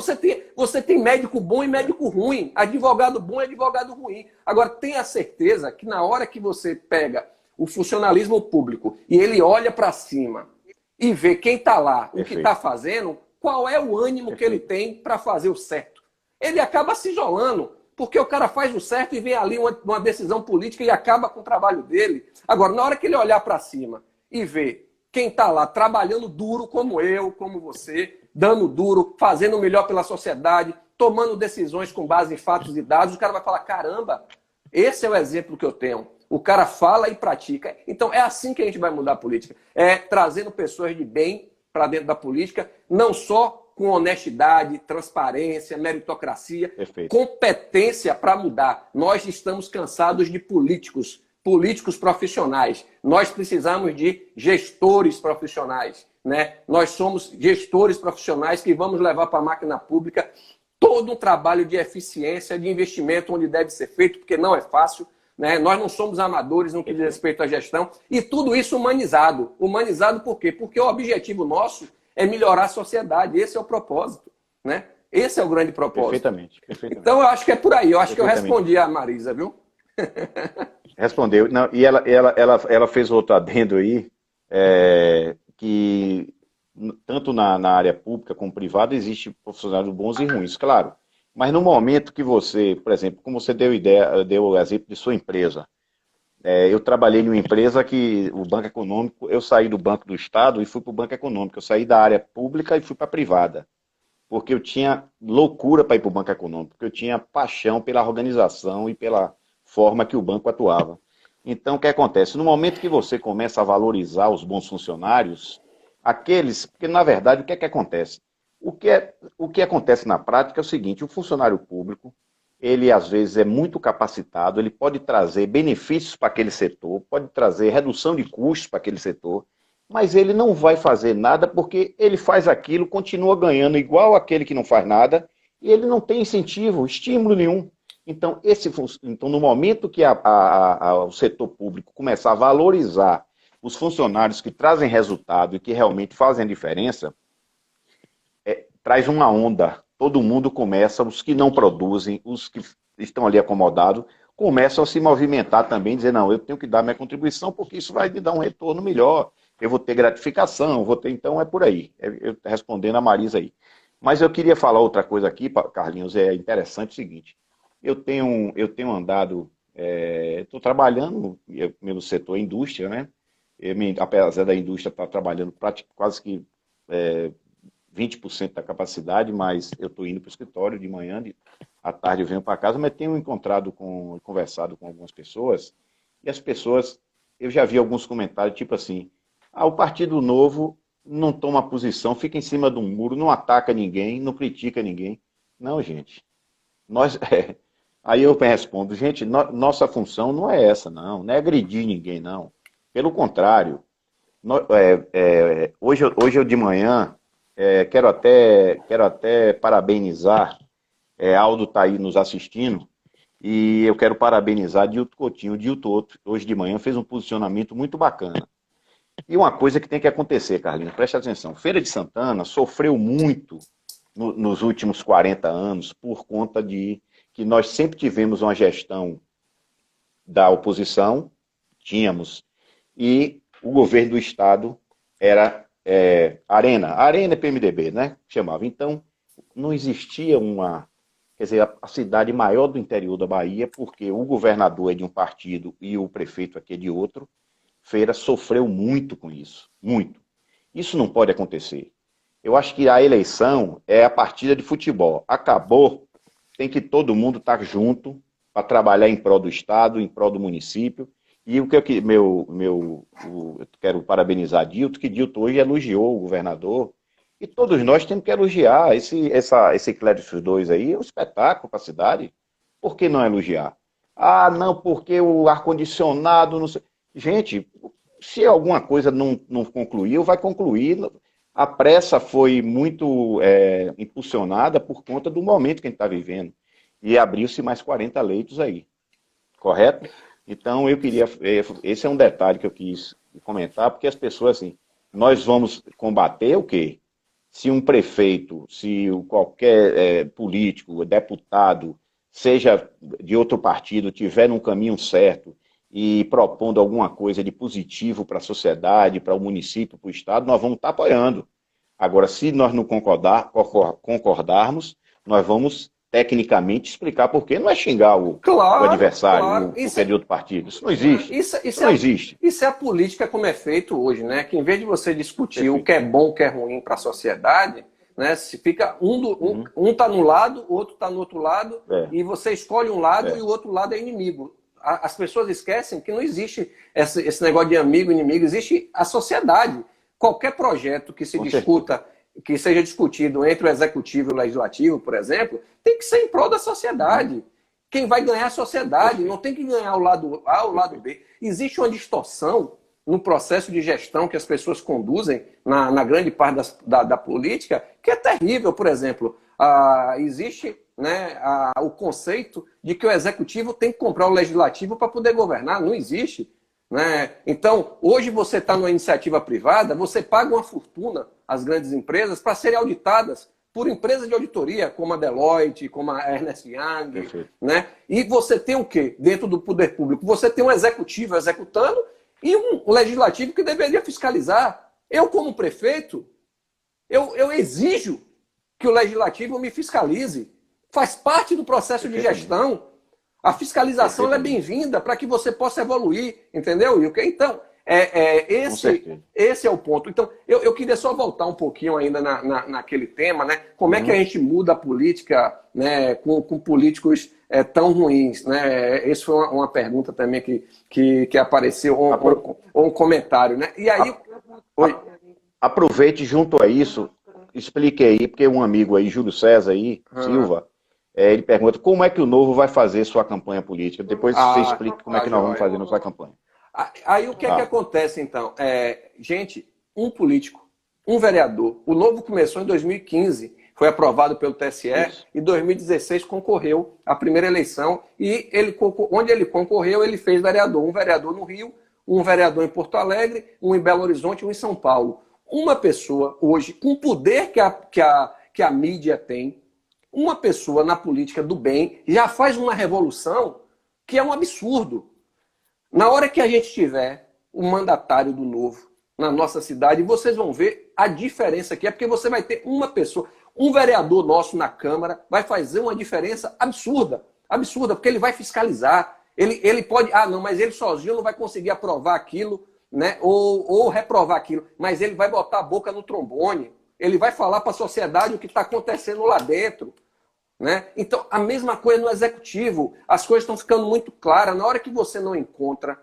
Você tem médico bom e médico ruim, advogado bom e advogado ruim. Agora, tenha certeza que na hora que você pega o funcionalismo público e ele olha para cima e vê quem está lá, o que está fazendo, qual é o ânimo que ele tem para fazer o certo. Ele acaba se isolando, porque o cara faz o certo e vem ali uma decisão política e acaba com o trabalho dele. Agora, na hora que ele olhar para cima e ver quem está lá trabalhando duro, como eu, como você, dando duro, fazendo o melhor pela sociedade, tomando decisões com base em fatos e dados, o cara vai falar: caramba, esse é o exemplo que eu tenho. O cara fala e pratica. Então, é assim que a gente vai mudar a política. É trazendo pessoas de bem para dentro da política, não só com honestidade, transparência, meritocracia, competência para mudar. Nós estamos cansados de políticos profissionais. Nós precisamos de gestores profissionais, né? Nós somos gestores profissionais que vamos levar para a máquina pública todo um trabalho de eficiência, de investimento onde deve ser feito, porque não é fácil, né? Nós não somos amadores no que diz respeito à gestão. E tudo isso humanizado. Humanizado por quê? Porque o objetivo nosso é melhorar a sociedade. Esse é o propósito, né? Esse é o grande propósito. Perfeitamente. Então, eu acho que é por aí. Eu acho que eu respondi a Marisa, viu? Respondeu. Não, e ela fez outro adendo aí, que tanto na área pública como privada existe profissionais bons e ruins, claro. Mas no momento que você, por exemplo, como você deu o exemplo de sua empresa, eu trabalhei em uma empresa que, o Banco Econômico, eu saí do Banco do Estado e fui para o Banco Econômico. Eu saí da área pública e fui para a privada. Porque eu tinha loucura para ir para o Banco Econômico, porque eu tinha paixão pela organização e pela forma que o banco atuava. Então, o que acontece? No momento que você começa a valorizar os bons funcionários, porque na verdade, o que é que acontece? O que acontece na prática é o seguinte: o funcionário público, ele às vezes é muito capacitado, ele pode trazer benefícios para aquele setor, pode trazer redução de custos para aquele setor, mas ele não vai fazer nada porque ele faz aquilo, continua ganhando igual aquele que não faz nada, e ele não tem incentivo, estímulo nenhum. Então, no momento que o setor público começar a valorizar os funcionários que trazem resultado e que realmente fazem a diferença, traz uma onda. Todo mundo começa, os que não produzem, os que estão ali acomodados, começam a se movimentar também, dizer: não, eu tenho que dar minha contribuição porque isso vai me dar um retorno melhor. eu vou ter gratificação, vou ter, então é por aí. Eu respondendo a Marisa aí. Mas eu queria falar outra coisa aqui, Carlinhos, é interessante o seguinte, eu tenho andado, estou trabalhando no setor indústria, né? Apesar da indústria estar trabalhando quase que 20% da capacidade, mas eu estou indo para o escritório de manhã, à tarde eu venho para casa, mas tenho conversado com algumas pessoas, e as pessoas, eu já vi alguns comentários, tipo assim, o Partido Novo não toma posição, fica em cima de um muro, não ataca ninguém, não critica ninguém. Não, gente. Aí eu respondo, gente, nossa função não é essa, não é agredir ninguém, não. Pelo contrário, hoje eu de manhã quero até parabenizar, Aldo está aí nos assistindo, e eu quero parabenizar Dilto Coutinho. O Dilto, hoje de manhã, fez um posicionamento muito bacana. E uma coisa que tem que acontecer, Carlinhos, preste atenção, Feira de Santana sofreu muito nos últimos 40 anos por conta de que nós sempre tivemos uma gestão da oposição, e o governo do Estado era Arena é PMDB, né? Chamava. Então, não existia quer dizer, a cidade maior do interior da Bahia, porque o governador é de um partido e o prefeito aqui é de outro. Feira sofreu muito com isso, muito. Isso não pode acontecer. Eu acho que a eleição é a partida de futebol. Acabou, tem que todo mundo estar junto para trabalhar em prol do Estado, em prol do município. E o que eu quero parabenizar Dilto, que Dilto hoje elogiou o governador. E todos nós temos que elogiar esse Clédicos 2 aí, é um espetáculo para a cidade. Por que não elogiar? Não, porque o ar-condicionado, não sei. Gente, se alguma coisa não concluiu, vai concluir. A pressa foi muito impulsionada por conta do momento que a gente está vivendo. E abriu-se mais 40 leitos aí. Correto? Então, esse é um detalhe que eu quis comentar, porque as pessoas, assim, nós vamos combater o quê? Se um prefeito, se qualquer político, deputado, seja de outro partido, tiver num caminho certo e propondo alguma coisa de positivo para a sociedade, para o município, para o Estado, nós vamos estar apoiando. Agora, se nós não concordarmos, nós vamos tecnicamente explicar por quê. Não é xingar o adversário, o que é de outro partido. Isso não existe. Isso não existe. Isso é a política como é feito hoje, né? Que em vez de você discutir o que é bom, o que é ruim para a sociedade, né? Se fica um está no lado, o outro está no outro lado, e você escolhe um lado e o outro lado é inimigo. As pessoas esquecem que não existe esse negócio de amigo, inimigo, existe a sociedade. Qualquer projeto que se discuta, que seja discutido entre o executivo e o legislativo, por exemplo, tem que ser em prol da sociedade. Quem vai ganhar é a sociedade, não tem que ganhar o lado A ou o lado B. Existe uma distorção no processo de gestão que as pessoas conduzem na grande parte da política, que é terrível. Por exemplo, existe o conceito de que o executivo tem que comprar o legislativo para poder governar. Não existe. Né? Então, hoje você está numa iniciativa privada, você paga uma fortuna às grandes empresas para serem auditadas por empresas de auditoria, como a Deloitte, como a Ernst Young. Né? E você tem o quê? Dentro do poder público, você tem um executivo executando e um legislativo que deveria fiscalizar. Eu, como prefeito, eu exijo que o legislativo me fiscalize. Faz parte do processo de gestão. A fiscalização é bem-vinda para que você possa evoluir, entendeu, Wilker? Então, esse é o ponto. Então, eu queria só voltar um pouquinho ainda naquele tema, né? Como é que a gente muda a política, né, com políticos tão ruins, né? Essa foi uma pergunta também que apareceu, ou um comentário, né? E aí... Aproveite junto a isso, explique aí, porque um amigo aí, Júlio César aí, Silva, ele pergunta como é que o Novo vai fazer sua campanha política. Depois você explica como é que nós vamos fazer nossa campanha. Aí o que é que acontece, então? Gente, um político, um vereador, o Novo começou em 2015, foi aprovado pelo TSE, e em 2016 concorreu à primeira eleição, e onde ele concorreu, ele fez vereador. Um vereador no Rio, um vereador em Porto Alegre, um em Belo Horizonte e um em São Paulo. Uma pessoa hoje, com o poder que a mídia tem, uma pessoa na política do bem já faz uma revolução que é um absurdo. Na hora que a gente tiver o mandatário do Novo, na nossa cidade e vocês vão ver a diferença que é, porque você vai ter uma pessoa, um vereador nosso na Câmara vai fazer uma diferença absurda, absurda, porque ele vai fiscalizar, ele pode, não, mas ele sozinho não vai conseguir aprovar aquilo, né, ou reprovar aquilo, mas ele vai botar a boca no trombone, ele vai falar para a sociedade o que está acontecendo lá dentro. Né? Então, a mesma coisa no executivo. As coisas estão ficando muito claras. Na hora que você não encontra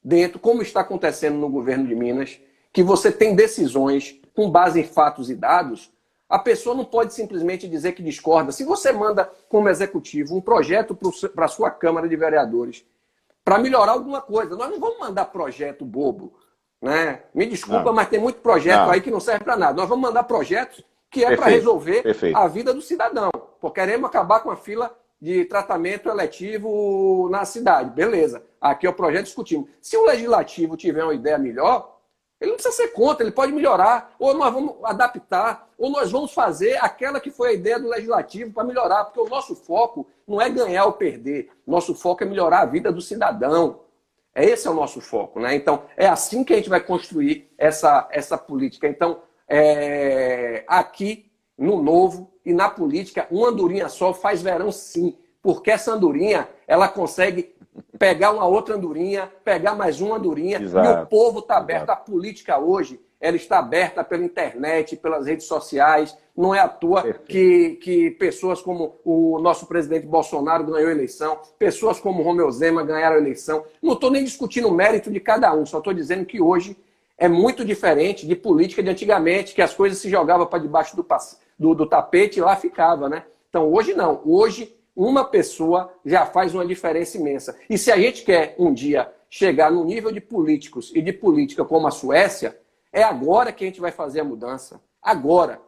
dentro, como está acontecendo no governo de Minas, que você tem decisões com base em fatos e dados, a pessoa não pode simplesmente dizer que discorda. Se você manda como executivo um projeto para a sua Câmara de Vereadores para melhorar alguma coisa, nós não vamos mandar projeto bobo. Né? Me desculpa, mas tem muito projeto aí que não serve para nada. Nós vamos mandar projetos que é para resolver a vida do cidadão. Porque queremos acabar com a fila de tratamento eletivo na cidade. Beleza, aqui é o projeto discutindo. Se o legislativo tiver uma ideia melhor, ele não precisa ser contra, ele pode melhorar, ou nós vamos adaptar, ou nós vamos fazer aquela que foi a ideia do legislativo para melhorar, porque o nosso foco não é ganhar ou perder, nosso foco é melhorar a vida do cidadão. Esse é o nosso foco, né? Então, é assim que a gente vai construir essa política. Então, aqui no Novo e na política, uma andorinha só faz verão sim, porque essa andorinha, ela consegue pegar uma outra andorinha, pegar mais uma andorinha, e o povo está aberto. A política hoje, ela está aberta pela internet, pelas redes sociais, não é à toa que pessoas como o nosso presidente Bolsonaro ganhou a eleição, pessoas como Romeu Zema ganharam a eleição. Não estou nem discutindo o mérito de cada um, só estou dizendo que hoje é muito diferente de política de antigamente, que as coisas se jogavam para debaixo do tapete e lá ficava, né? Então hoje não. Hoje uma pessoa já faz uma diferença imensa. E se a gente quer um dia chegar no nível de políticos e de política como a Suécia, é agora que a gente vai fazer a mudança. Agora.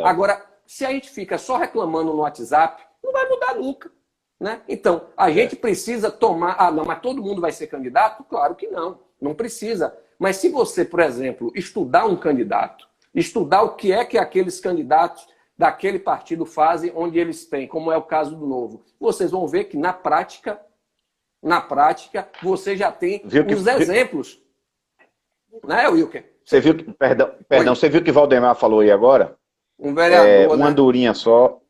Agora, se a gente fica só reclamando no WhatsApp, não vai mudar nunca. Né? Então, a gente precisa tomar... não, mas todo mundo vai ser candidato? Claro que não. Não precisa. Mas se você, por exemplo, estudar um candidato, estudar o que é que aqueles candidatos daquele partido fazem, onde eles têm, como é o caso do Novo, vocês vão ver que na prática, você já tem os exemplos. Né, Wilker? Você viu que, perdão, você viu que Valdemar falou aí agora? Um vereador, uma andorinha só,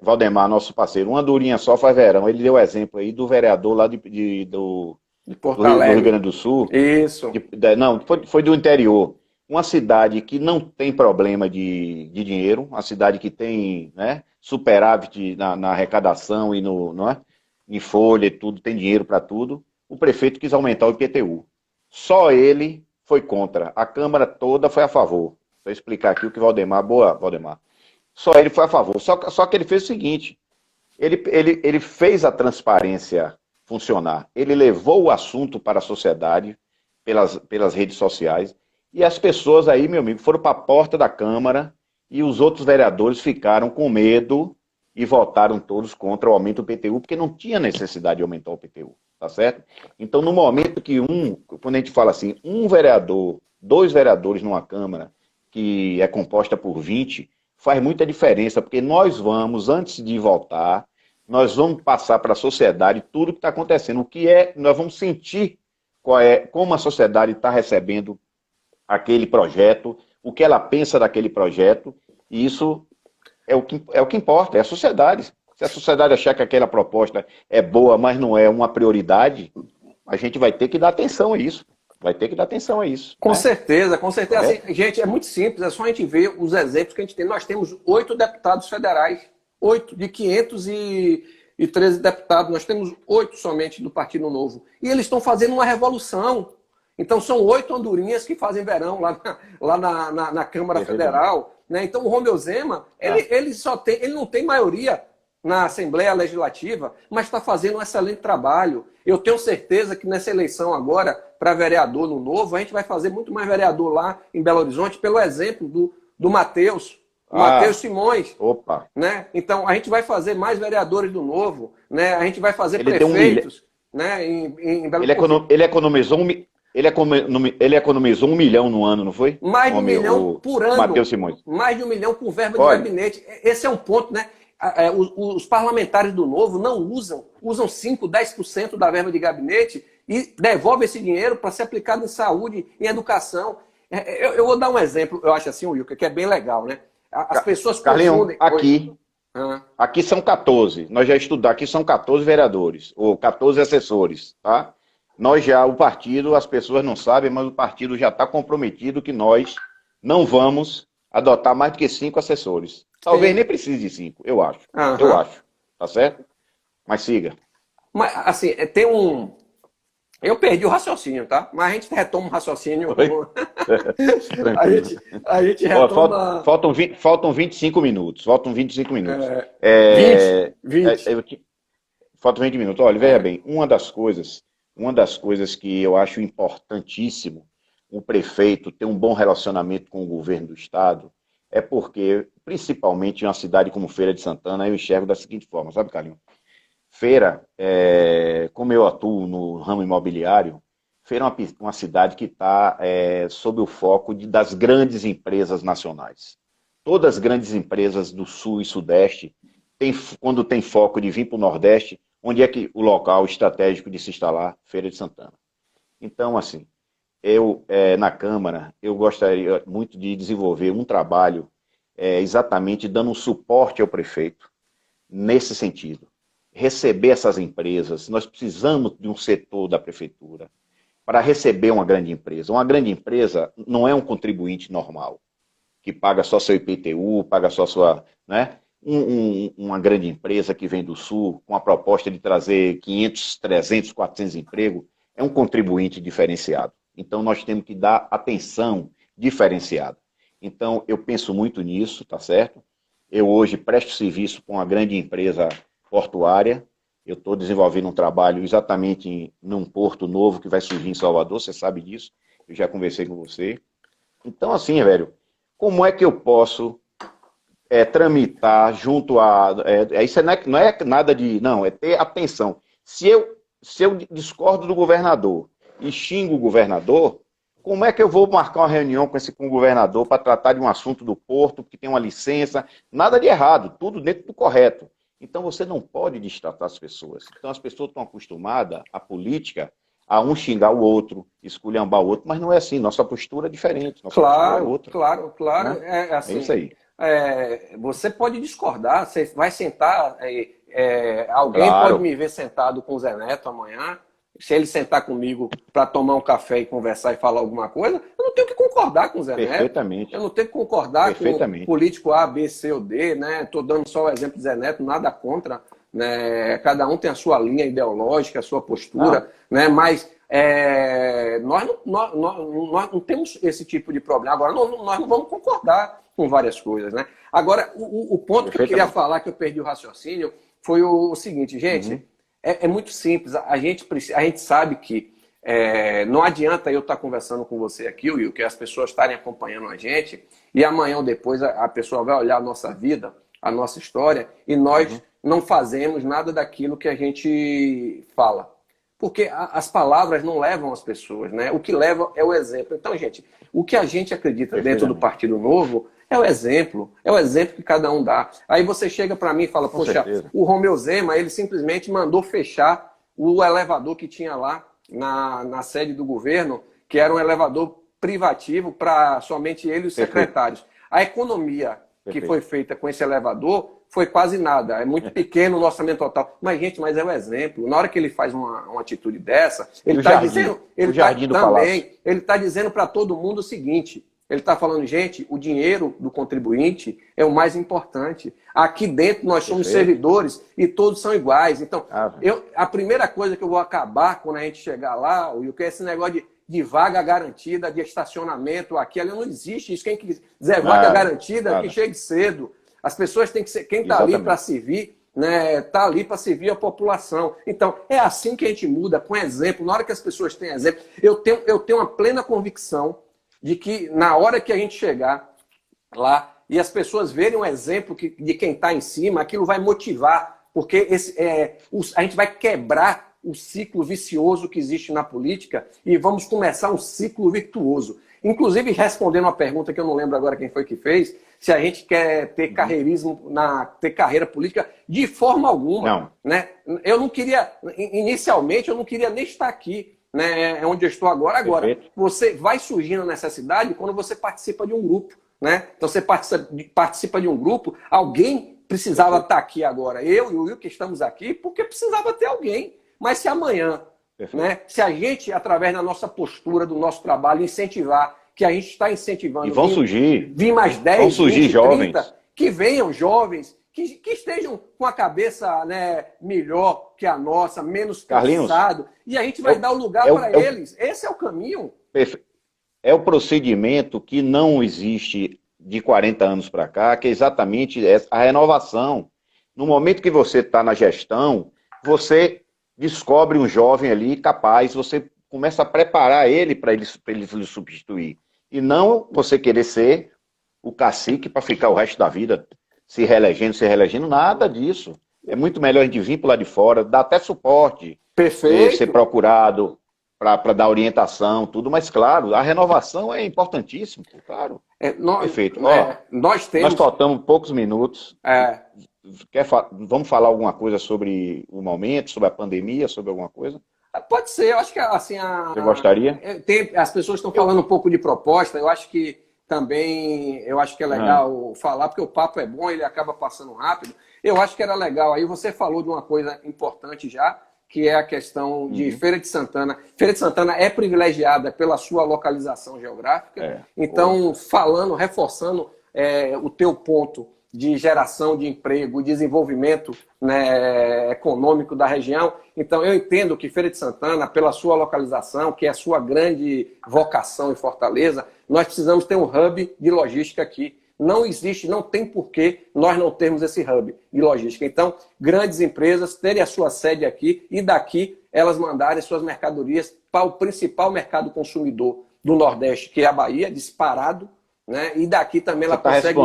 Valdemar, nosso parceiro, uma andorinha só faz verão. Ele deu exemplo aí do vereador lá do Porto Alegre. Do Rio Grande do Sul. Isso. Não, foi do interior. Uma cidade que não tem problema de dinheiro, uma cidade que tem, né, superávit na arrecadação e em folha e tudo, tem dinheiro para tudo. O prefeito quis aumentar o IPTU. Só ele foi contra. A Câmara toda foi a favor. Vou explicar aqui o que Valdemar... Boa, Valdemar. Só ele foi a favor. Só que ele fez o seguinte, ele fez a transparência funcionar. Ele levou o assunto para a sociedade, pelas redes sociais, e as pessoas aí, meu amigo, foram para a porta da Câmara e os outros vereadores ficaram com medo e votaram todos contra o aumento do IPTU, porque não tinha necessidade de aumentar o IPTU, tá certo? Então, no momento que quando a gente fala assim, um vereador, 2 vereadores numa Câmara, que é composta por 20, faz muita diferença, porque nós vamos, antes de votar, nós vamos passar para a sociedade tudo o que está acontecendo, nós vamos sentir como a sociedade está recebendo aquele projeto, o que ela pensa daquele projeto, e isso é o que importa, é a sociedade. Se a sociedade achar que aquela proposta é boa, mas não é uma prioridade, a gente vai ter que dar atenção a isso. Vai ter que dar atenção a isso. Com certeza, com certeza. Assim, gente, é muito simples, é só a gente ver os exemplos que a gente tem. Nós temos 8 deputados federais, 8 de 513 deputados, nós temos 8 somente do Partido Novo. E eles estão fazendo uma revolução. Então são 8 andorinhas que fazem verão lá na Câmara Federal. Né? Então o Romeu Zema, ele não tem maioria na Assembleia Legislativa, mas está fazendo um excelente trabalho. Eu tenho certeza que nessa eleição agora, para vereador no Novo, a gente vai fazer muito mais vereador lá em Belo Horizonte, pelo exemplo do Matheus. Matheus Simões. Opa. Né? Então, a gente vai fazer mais vereadores do Novo, né? A gente vai fazer prefeitos. Né? Em Belo Horizonte. Ele economizou 1 milhão no ano, não foi? Mais de 1 milhão por ano. Matheus Simões. Mais de 1 milhão por verba de gabinete. Esse é um ponto, né? Os parlamentares do Novo não usam 5%, 10% da verba de gabinete e devolvem esse dinheiro para ser aplicado em saúde, em educação. Eu vou dar um exemplo, eu acho assim, Wilker, que é bem legal, né? As pessoas Carlinhos, confundem... aqui são 14. Nós já estudamos, aqui são 14 vereadores, ou 14 assessores, tá? Nós já, o partido, as pessoas não sabem, mas o partido já está comprometido que nós não vamos adotar mais do que 5 assessores. Talvez nem precise de 5, eu acho. Eu acho, tá certo? Mas siga. Mas, assim, tem um... Eu perdi o raciocínio, tá? Mas a gente retoma o raciocínio. a gente retoma... Faltam 25 minutos. Faltam 25 minutos. 20. Faltam 20 minutos. Olha, veja bem, uma das coisas que eu acho importantíssimo o prefeito ter um bom relacionamento com o governo do estado é porque, principalmente em uma cidade como Feira de Santana, eu enxergo da seguinte forma, sabe, Carlinhos? Feira, como eu atuo no ramo imobiliário, Feira é uma cidade que está sob o foco das grandes empresas nacionais. Todas as grandes empresas do Sul e Sudeste, quando tem foco de vir para o Nordeste, onde é que o local estratégico de se instalar? Feira de Santana. Então, assim, na Câmara, eu gostaria muito de desenvolver um trabalho exatamente dando um suporte ao prefeito nesse sentido. Receber essas empresas, nós precisamos de um setor da prefeitura para receber uma grande empresa. Uma grande empresa não é um contribuinte normal, que paga só seu IPTU, paga só sua... Né? Uma grande empresa que vem do Sul, com a proposta de trazer 500, 300, 400 empregos, é um contribuinte diferenciado. Então, nós temos que dar atenção diferenciada. Então, eu penso muito nisso, tá certo? Eu hoje presto serviço para uma grande empresa portuária. Eu estou desenvolvendo um trabalho exatamente num porto novo que vai surgir em Salvador, você sabe disso, eu já conversei com você. Então, assim, velho, como é que eu posso tramitar junto a... isso não é nada de... Não, é ter atenção. Se eu discordo do governador e xingo o governador, como é que eu vou marcar uma reunião com o governador para tratar de um assunto do porto, que tem uma licença? Nada de errado, tudo dentro do correto. Então você não pode destratar as pessoas. Então as pessoas estão acostumadas à política, a um xingar o outro, esculhambar o outro, mas não é assim, nossa postura é diferente. Nossa postura é outra. Claro. Né? Assim, é isso aí. Você pode discordar, você vai sentar, alguém pode me ver sentado com o Zé Neto amanhã, se ele sentar comigo para tomar um café e conversar e falar alguma coisa, eu não tenho que concordar com o Zé Neto. Eu não tenho que concordar com o político A, B, C ou D, né? Estou dando só o exemplo do Zé Neto, nada contra, né? Cada um tem a sua linha ideológica, a sua postura, né? Mas nós não temos esse tipo de problema. Agora, nós não vamos concordar com várias coisas, né? Agora, o ponto que eu queria falar, que eu perdi o raciocínio, foi o seguinte, gente... É muito simples. A gente sabe que não adianta eu estar conversando com você aqui, Will, que as pessoas estarem acompanhando a gente e amanhã ou depois a pessoa vai olhar a nossa vida, a nossa história e nós não fazemos nada daquilo que a gente fala. Porque as palavras não levam as pessoas, né? O que leva é o exemplo. Então, gente, o que a gente acredita dentro do Partido Novo é o exemplo que cada um dá. Aí você chega para mim e fala, poxa, o Romeu Zema, ele simplesmente mandou fechar o elevador que tinha lá na sede do governo, que era um elevador privativo para somente ele e os secretários. A economia que foi feita com esse elevador foi quase nada. É muito pequeno o orçamento total. Mas, gente, é o exemplo. Na hora que ele faz uma atitude dessa, ele está dizendo... Ele está dizendo para todo mundo o seguinte... Ele está falando, gente, o dinheiro do contribuinte é o mais importante. Aqui dentro nós somos servidores e todos são iguais. Então, a primeira coisa que eu vou acabar quando a gente chegar lá, o que é esse negócio de vaga garantida, de estacionamento, aqui, ali não existe isso. Quem quiser vaga garantida, que chegue cedo. As pessoas têm que ser... Quem está ali para servir, né, está ali para servir a população. Então, é assim que a gente muda, com exemplo. Na hora que as pessoas têm exemplo, eu tenho uma plena convicção de que na hora que a gente chegar lá e as pessoas verem um exemplo de quem está em cima, aquilo vai motivar, porque a gente vai quebrar o ciclo vicioso que existe na política e vamos começar um ciclo virtuoso. Inclusive, respondendo uma pergunta que eu não lembro agora quem foi que fez, se a gente quer ter carreirismo, ter carreira política, de forma alguma. Não. Né? Eu não queria, inicialmente, eu não queria nem estar aqui. né? É onde eu estou agora. Agora, Perfeito. você vai surgindo a necessidade quando você participa de um grupo, né? Então, você participa de um grupo, alguém precisava estar aqui agora. Eu e o Will que estamos aqui porque precisava ter alguém. Mas se amanhã, né, se a gente, através da nossa postura, do nosso trabalho, incentivar, que a gente está incentivando... E vão surgir. Vir mais 10, vão surgir 20, jovens. 30, que venham jovens, que estejam com a cabeça, né, melhor que a nossa, menos cansado, e a gente vai dar o lugar para eles. Esse é o caminho. É o procedimento que não existe de 40 anos para cá, que é exatamente a renovação. No momento que você está na gestão, você descobre um jovem ali capaz, você começa a preparar ele para ele substituir. E não você querer ser o cacique para ficar o resto da vida se reelegendo, nada disso. É muito melhor a gente vir por lá de fora, dar até suporte, ser procurado para dar orientação, tudo, mas claro, a renovação é importantíssima, claro. Perfeito. Nós faltamos poucos minutos. Vamos falar alguma coisa sobre o momento, sobre a pandemia, sobre alguma coisa? Pode ser, eu acho que assim... Você gostaria? As pessoas estão falando um pouco de proposta, eu acho que também, é legal falar, porque o papo é bom, ele acaba passando rápido. Eu acho que era legal, aí você falou de uma coisa importante já, que é a questão de Feira de Santana. Feira de Santana é privilegiada pela sua localização geográfica, então reforçando o teu ponto de geração de emprego, desenvolvimento, né, econômico da região. Então, eu entendo que Feira de Santana, pela sua localização, que é a sua grande vocação em Fortaleza, nós precisamos ter um hub de logística aqui. Não existe, não tem porquê nós não termos esse hub de logística. Então, grandes empresas terem a sua sede aqui e daqui elas mandarem suas mercadorias para o principal mercado consumidor do Nordeste, que é a Bahia, disparado, né? E daqui também ela consegue...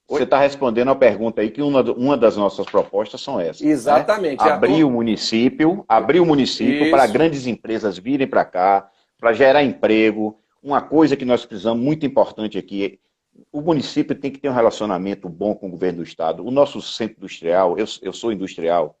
Você está respondendo a pergunta aí, que uma das nossas propostas são essas. Exatamente. Né? Abrir o município para grandes empresas virem para cá, para gerar emprego. Uma coisa que nós precisamos, muito importante aqui, o município tem que ter um relacionamento bom com o governo do estado. O nosso centro industrial, eu sou industrial,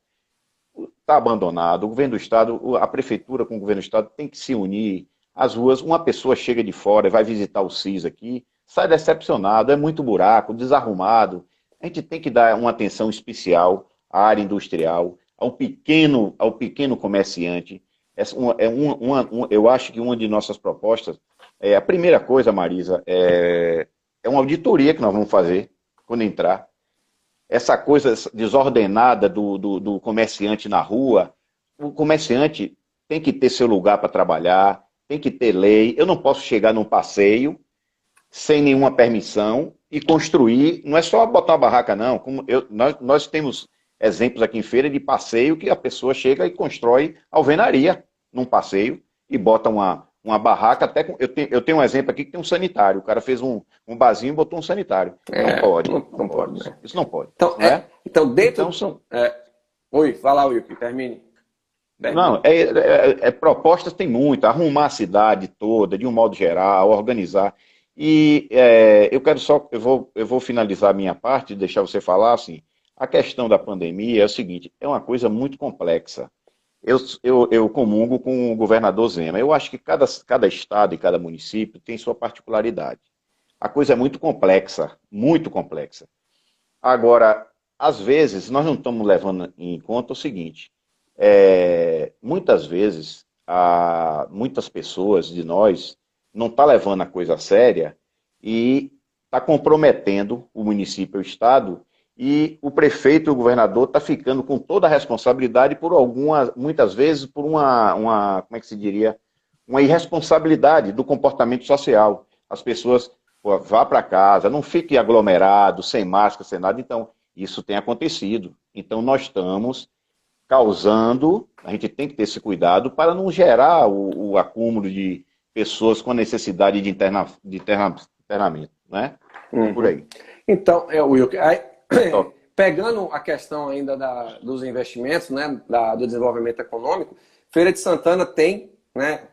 está abandonado. O governo do estado, a prefeitura com o governo do estado tem que se unir. As ruas, uma pessoa chega de fora e vai visitar o CIS aqui, sai decepcionado, é muito buraco, desarrumado. A gente tem que dar uma atenção especial à área industrial, ao pequeno comerciante. Eu acho que uma de nossas propostas, a primeira coisa, Marisa, é uma auditoria que nós vamos fazer quando entrar. Essa coisa desordenada do comerciante na rua, o comerciante tem que ter seu lugar para trabalhar, tem que ter lei. Eu não posso chegar num passeio sem nenhuma permissão e construir, não é só botar uma barraca não, nós temos exemplos aqui em feira de passeio que a pessoa chega e constrói alvenaria num passeio e bota uma barraca, eu tenho um exemplo aqui que tem um sanitário, o cara fez um barzinho e botou um sanitário. Não pode. Não pode. Né? Isso não pode. Então, né? Oi, fala, Wilke, termine. Não, propostas tem muito, arrumar a cidade toda, de um modo geral, organizar. E eu vou finalizar a minha parte, deixar você falar assim, a questão da pandemia é o seguinte, é uma coisa muito complexa. Eu comungo com o governador Zema. Eu acho que cada estado e cada município tem sua particularidade. A coisa é muito complexa, muito complexa. Agora, às vezes, nós não estamos levando em conta o seguinte, muitas vezes, muitas pessoas de nós não está levando a coisa séria e está comprometendo o município e o estado, e o prefeito e o governador está ficando com toda a responsabilidade muitas vezes por como é que se diria, uma irresponsabilidade do comportamento social. As pessoas, vá para casa, não fique aglomerado, sem máscara, sem nada. Então, isso tem acontecido. Então, nós estamos causando, a gente tem que ter esse cuidado para não gerar o acúmulo de pessoas com necessidade de internamento, né? Por aí. Então, Wilke, pegando a questão ainda dos investimentos, né, do desenvolvimento econômico, Feira de Santana tem, né,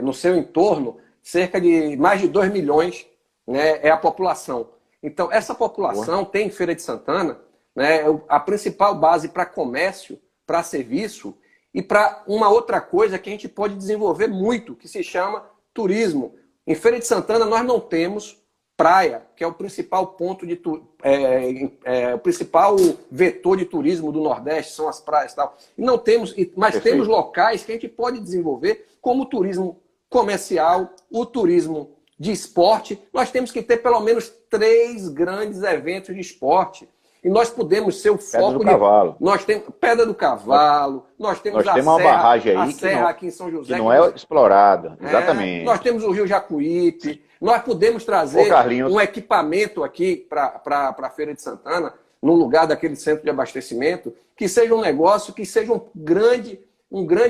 no seu entorno, cerca de mais de 2 milhões, né, é a população. Então, essa população tem em Feira de Santana, né, a principal base para comércio, para serviço, e para uma outra coisa que a gente pode desenvolver muito, que se chama turismo. Em Feira de Santana nós não temos praia, que é o principal ponto de o principal vetor de turismo do Nordeste, são as praias e tal. E não temos, mas Perfeito. temos locais que a gente pode desenvolver, como o turismo comercial, o turismo de esporte. Nós temos que ter pelo menos 3 grandes eventos de esporte. E nós podemos ser o Pedra foco do Cavalo. Nós temos Pedra do Cavalo, nós temos Nós temos uma barragem aí a serra aqui em São José. Que não é explorada, exatamente. Nós temos o Rio Jacuípe. Nós podemos trazer um equipamento aqui para a Feira de Santana, no lugar daquele centro de abastecimento, que seja um negócio, que seja um grande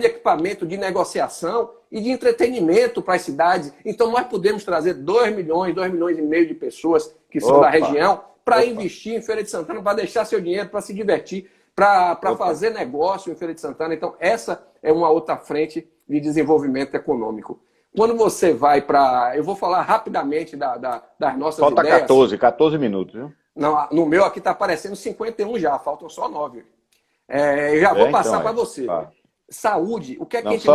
equipamento de negociação e de entretenimento para as cidades. Então nós podemos trazer 2 milhões e meio de pessoas que são da região para investir em Feira de Santana, para deixar seu dinheiro, para se divertir, para fazer negócio em Feira de Santana. Então essa é uma outra frente de desenvolvimento econômico. Quando você vai para... Eu vou falar rapidamente das nossas ideias. Falta 14 minutos, viu? Não, no meu aqui está aparecendo 51 já, faltam só 9. Já vou passar para você. Tá. Saúde, o que é que a gente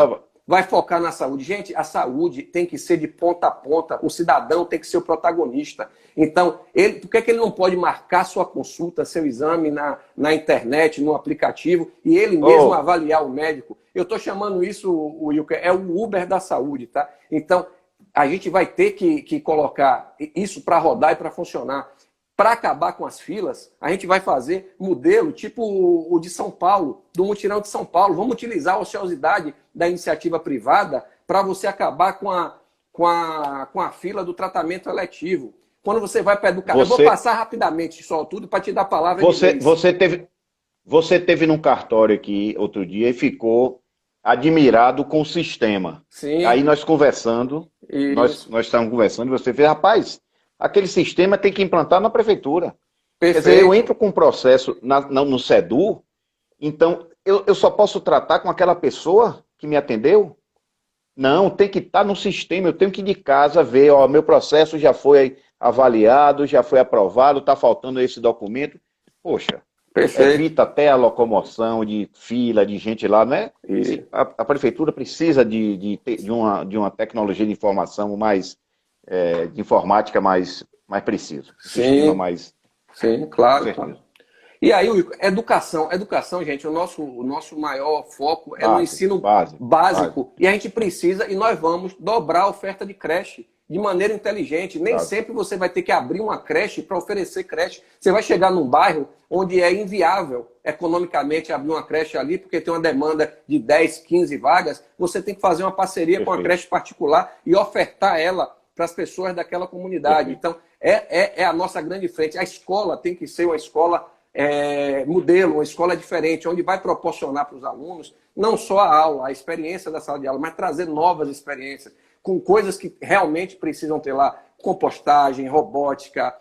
vai focar na saúde? Gente, a saúde tem que ser de ponta a ponta, o cidadão tem que ser o protagonista. Então, por que ele não pode marcar sua consulta, seu exame na internet, no aplicativo, e ele mesmo avaliar o médico? Eu estou chamando isso, Wilker, é o Uber da saúde, tá? Então, a gente vai ter que colocar isso para rodar e para funcionar. Para acabar com as filas, a gente vai fazer modelo tipo o de São Paulo, do mutirão de São Paulo. Vamos utilizar a ociosidade da iniciativa privada para você acabar com a fila do tratamento eletivo. Quando você vai para educar... Eu vou passar rapidamente só tudo para te dar a palavra. Você teve num cartório aqui outro dia e ficou admirado com o sistema. Sim. Aí nós conversando, nós estávamos conversando e você fez, rapaz... Aquele sistema tem que implantar na prefeitura. Perfeito. Quer dizer, eu entro com um processo no SEDU, então eu só posso tratar com aquela pessoa que me atendeu? Não, tem que estar no sistema, eu tenho que ir de casa ver, meu processo já foi avaliado, já foi aprovado, está faltando esse documento. Poxa, evita até a locomoção de fila, de gente lá, né? A prefeitura precisa de uma tecnologia de informação mais... de informática mais preciso. Sim, sim, claro. E aí, educação, gente, o nosso maior foco é no ensino básico. E a gente precisa, e nós vamos dobrar a oferta de creche de maneira inteligente. Nem sempre você vai ter que abrir uma creche para oferecer creche. Você vai chegar num bairro onde é inviável economicamente abrir uma creche ali, porque tem uma demanda de 10, 15 vagas. Você tem que fazer uma parceria com a creche particular e ofertar ela para as pessoas daquela comunidade. Então, é a nossa grande frente. A escola tem que ser uma escola modelo, uma escola diferente, onde vai proporcionar para os alunos não só a aula, a experiência da sala de aula, mas trazer novas experiências, com coisas que realmente precisam ter lá, compostagem, robótica,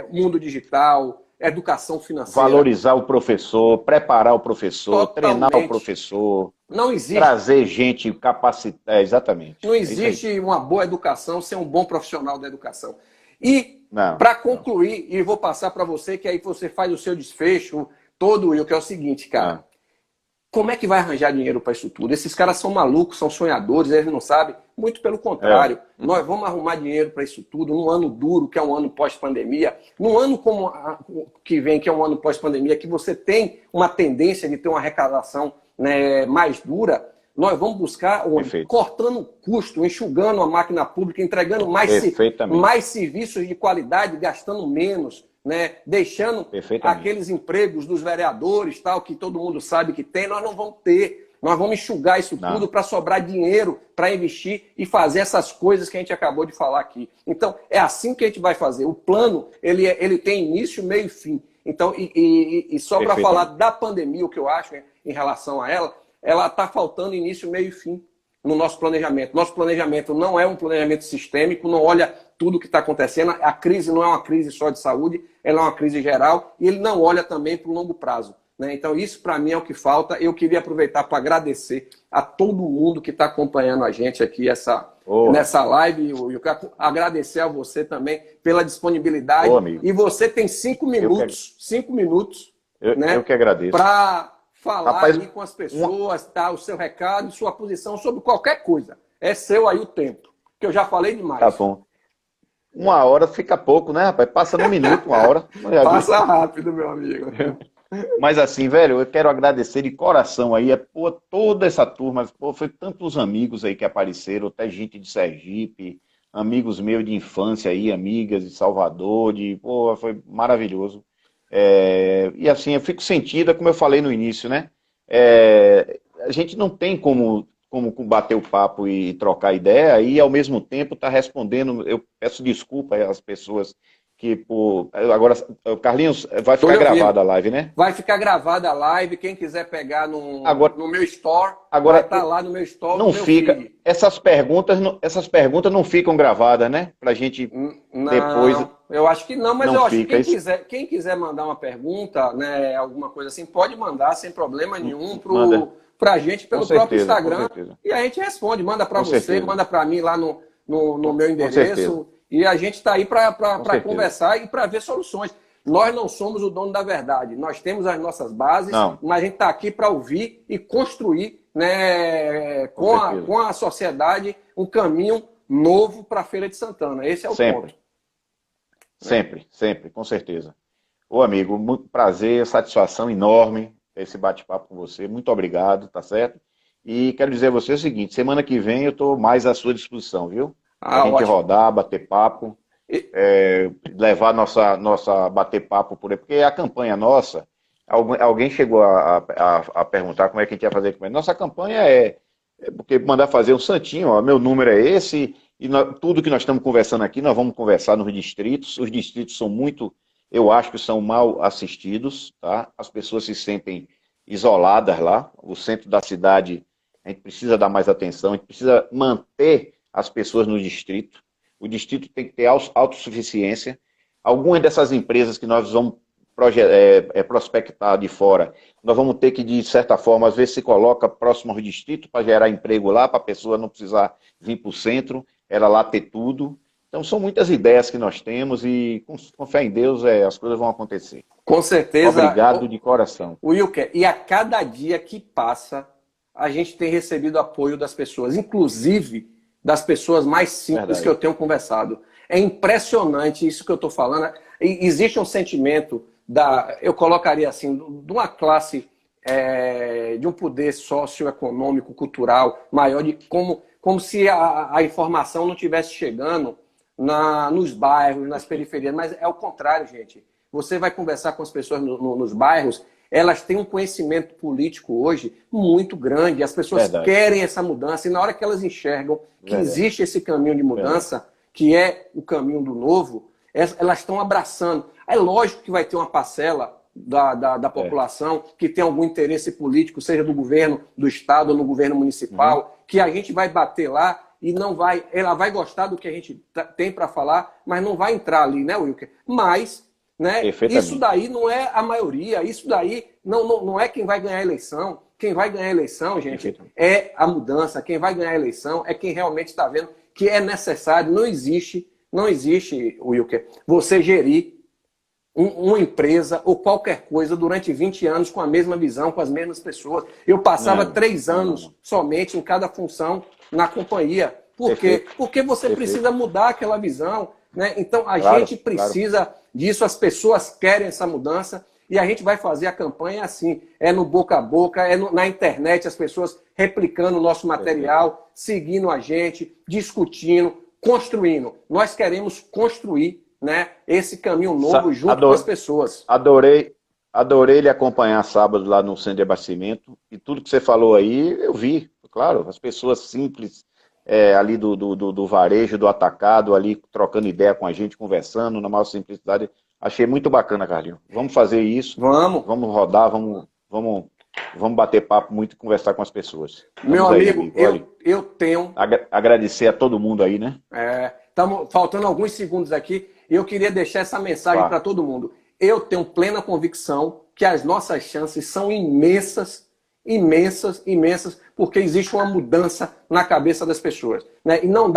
mundo digital, educação financeira. Valorizar o professor, preparar o professor, treinar o professor. Não existe. Trazer gente capacitada, exatamente. Não existe uma boa educação sem um bom profissional da educação. E, para concluir, e vou passar para você, que aí você faz o seu desfecho todo, que é o seguinte, cara. Como é que vai arranjar dinheiro para isso tudo? Esses caras são malucos, são sonhadores, eles não sabem. Muito pelo contrário. Nós vamos arrumar dinheiro para isso tudo num ano duro, que é um ano pós-pandemia. Num ano como que vem, que é um ano pós-pandemia, que você tem uma tendência de ter uma arrecadação mais dura, nós vamos buscar cortando custo, enxugando a máquina pública, entregando mais serviços de qualidade, gastando menos, deixando aqueles empregos dos vereadores, tal, que todo mundo sabe que tem, nós não vamos ter. Nós vamos enxugar isso tudo para sobrar dinheiro para investir e fazer essas coisas que a gente acabou de falar aqui. Então, é assim que a gente vai fazer. O plano, ele tem início, meio e fim. Então, e só para falar da pandemia, o que eu acho em relação a ela está faltando início, meio e fim no nosso planejamento. Nosso planejamento não é um planejamento sistêmico, não olha tudo o que está acontecendo. A crise não é uma crise só de saúde, ela é uma crise geral e ele não olha também para o longo prazo. Então, isso para mim é o que falta. Eu queria aproveitar para agradecer a todo mundo que está acompanhando a gente aqui nessa live. Eu quero agradecer a você também pela disponibilidade. E você tem 5 minutos. 5 minutos. Eu que agradeço. Para falar Rapaz, aí com as pessoas, dar o seu recado, sua posição sobre qualquer coisa. É seu aí o tempo, que eu já falei demais. Tá bom. 1 hora fica pouco, né, rapaz? Passa no minuto, 1 hora. Passa rápido, meu amigo. Mas assim, velho, eu quero agradecer de coração aí, pô, toda essa turma, pô, foi tantos amigos aí que apareceram, até gente de Sergipe, amigos meus de infância aí, amigas de Salvador, pô, foi maravilhoso. E assim, eu fico sentida, como eu falei no início, né? A gente não tem como bater o papo e trocar ideia e ao mesmo tempo tá respondendo. Eu peço desculpa às pessoas que, pô, agora, Carlinhos, vai ficar gravada a live, né? Vai ficar gravada a live, quem quiser pegar Agora, no meu store, agora vai estar lá no meu store, não no meu fica, feed. essas perguntas não ficam gravadas, né? Pra gente depois. Não, eu acho que não, mas Não eu acho que fica isso. quem quiser mandar uma pergunta, né, alguma coisa assim, pode mandar sem problema nenhum Manda. pra gente pelo Com certeza, próprio Instagram com certeza. e a gente responde, manda para Com você, certeza. manda para mim lá no meu Com certeza. endereço e a gente está aí para certeza. conversar e para ver soluções. Nós não somos o dono da verdade, nós temos as nossas bases, Não. mas a gente está aqui para ouvir e construir, né, com a sociedade um caminho novo para a Feira de Santana. Esse é o ponto. Sempre, com certeza. Ô amigo, muito prazer, satisfação enorme esse bate-papo com você. Muito obrigado, tá certo? E quero dizer a você o seguinte, semana que vem eu estou mais à sua disposição, viu? A gente Ótimo. rodar, bater papo, levar nossa bater papo por aí, porque a campanha nossa, alguém chegou a perguntar como é que a gente ia fazer a campanha. Nossa campanha porque mandar fazer um santinho, ó, meu número é esse, e tudo que nós estamos conversando aqui, nós vamos conversar nos distritos. Os distritos são eu acho que são mal assistidos, tá? As pessoas se sentem isoladas lá. O centro da cidade, a gente precisa dar mais atenção, a gente precisa manter as pessoas no distrito. O distrito tem que ter autossuficiência. Algumas dessas empresas que nós vamos prospectar de fora, nós vamos ter que, de certa forma, às vezes se coloca próximo ao distrito para gerar emprego lá, para a pessoa não precisar vir para o centro, ela lá ter tudo. Então são muitas ideias que nós temos e com fé em Deus as coisas vão acontecer. Com certeza. Obrigado de coração. Wilker, e a cada dia que passa, a gente tem recebido apoio das pessoas, inclusive das pessoas mais simples Verdade. que eu tenho conversado. É impressionante isso que eu estou falando. Existe um sentimento eu colocaria assim, de uma classe, de um poder socioeconômico, cultural maior, de como se a informação não estivesse chegando nos bairros, nas periferias. Mas é o contrário, gente. Você vai conversar com as pessoas nos bairros, elas têm um conhecimento político hoje muito grande. As pessoas querem essa mudança e na hora que elas enxergam que existe esse caminho de mudança, que é o caminho do novo, elas estão abraçando. É lógico que vai ter uma parcela da população que tem algum interesse político, seja do governo do estado ou no governo municipal, que a gente vai bater lá e ela vai gostar do que a gente tem para falar, mas não vai entrar ali, né, Wilker? Mas, né, isso daí não é a maioria, isso daí não é quem vai ganhar a eleição. Quem vai ganhar a eleição, gente, é a mudança. Quem vai ganhar a eleição é quem realmente está vendo que é necessário. Não existe, Wilker, você gerir uma empresa ou qualquer coisa durante 20 anos com a mesma visão, com as mesmas pessoas. Eu passava 3 anos somente em cada função na companhia. Por quê? Porque você precisa mudar aquela visão, né? Então a gente precisa disso, as pessoas querem essa mudança e a gente vai fazer a campanha assim, no boca a boca, na internet, as pessoas replicando o nosso material, seguindo a gente, discutindo, construindo. Nós queremos construir, né, esse caminho novo junto com as pessoas. Adorei lhe acompanhar sábado lá no centro de abastecimento e tudo que você falou aí, eu vi, claro, as pessoas simples ali do varejo, do atacado, ali trocando ideia com a gente, conversando na maior simplicidade. Achei muito bacana, Carlinhos. Vamos fazer isso. Vamos rodar, vamos bater papo muito e conversar com as pessoas. Meu amigo, eu tenho... Agradecer a todo mundo aí, né? Estamos faltando alguns segundos aqui. Eu queria deixar essa mensagem para todo mundo. Eu tenho plena convicção que as nossas chances são imensas, porque existe uma mudança na cabeça das pessoas, né? E não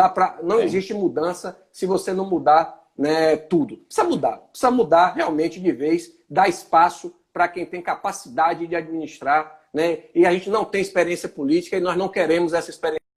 existe mudança se você não mudar, né, tudo. Precisa mudar realmente de vez, dar espaço para quem tem capacidade de administrar, né? E a gente não tem experiência política e nós não queremos essa experiência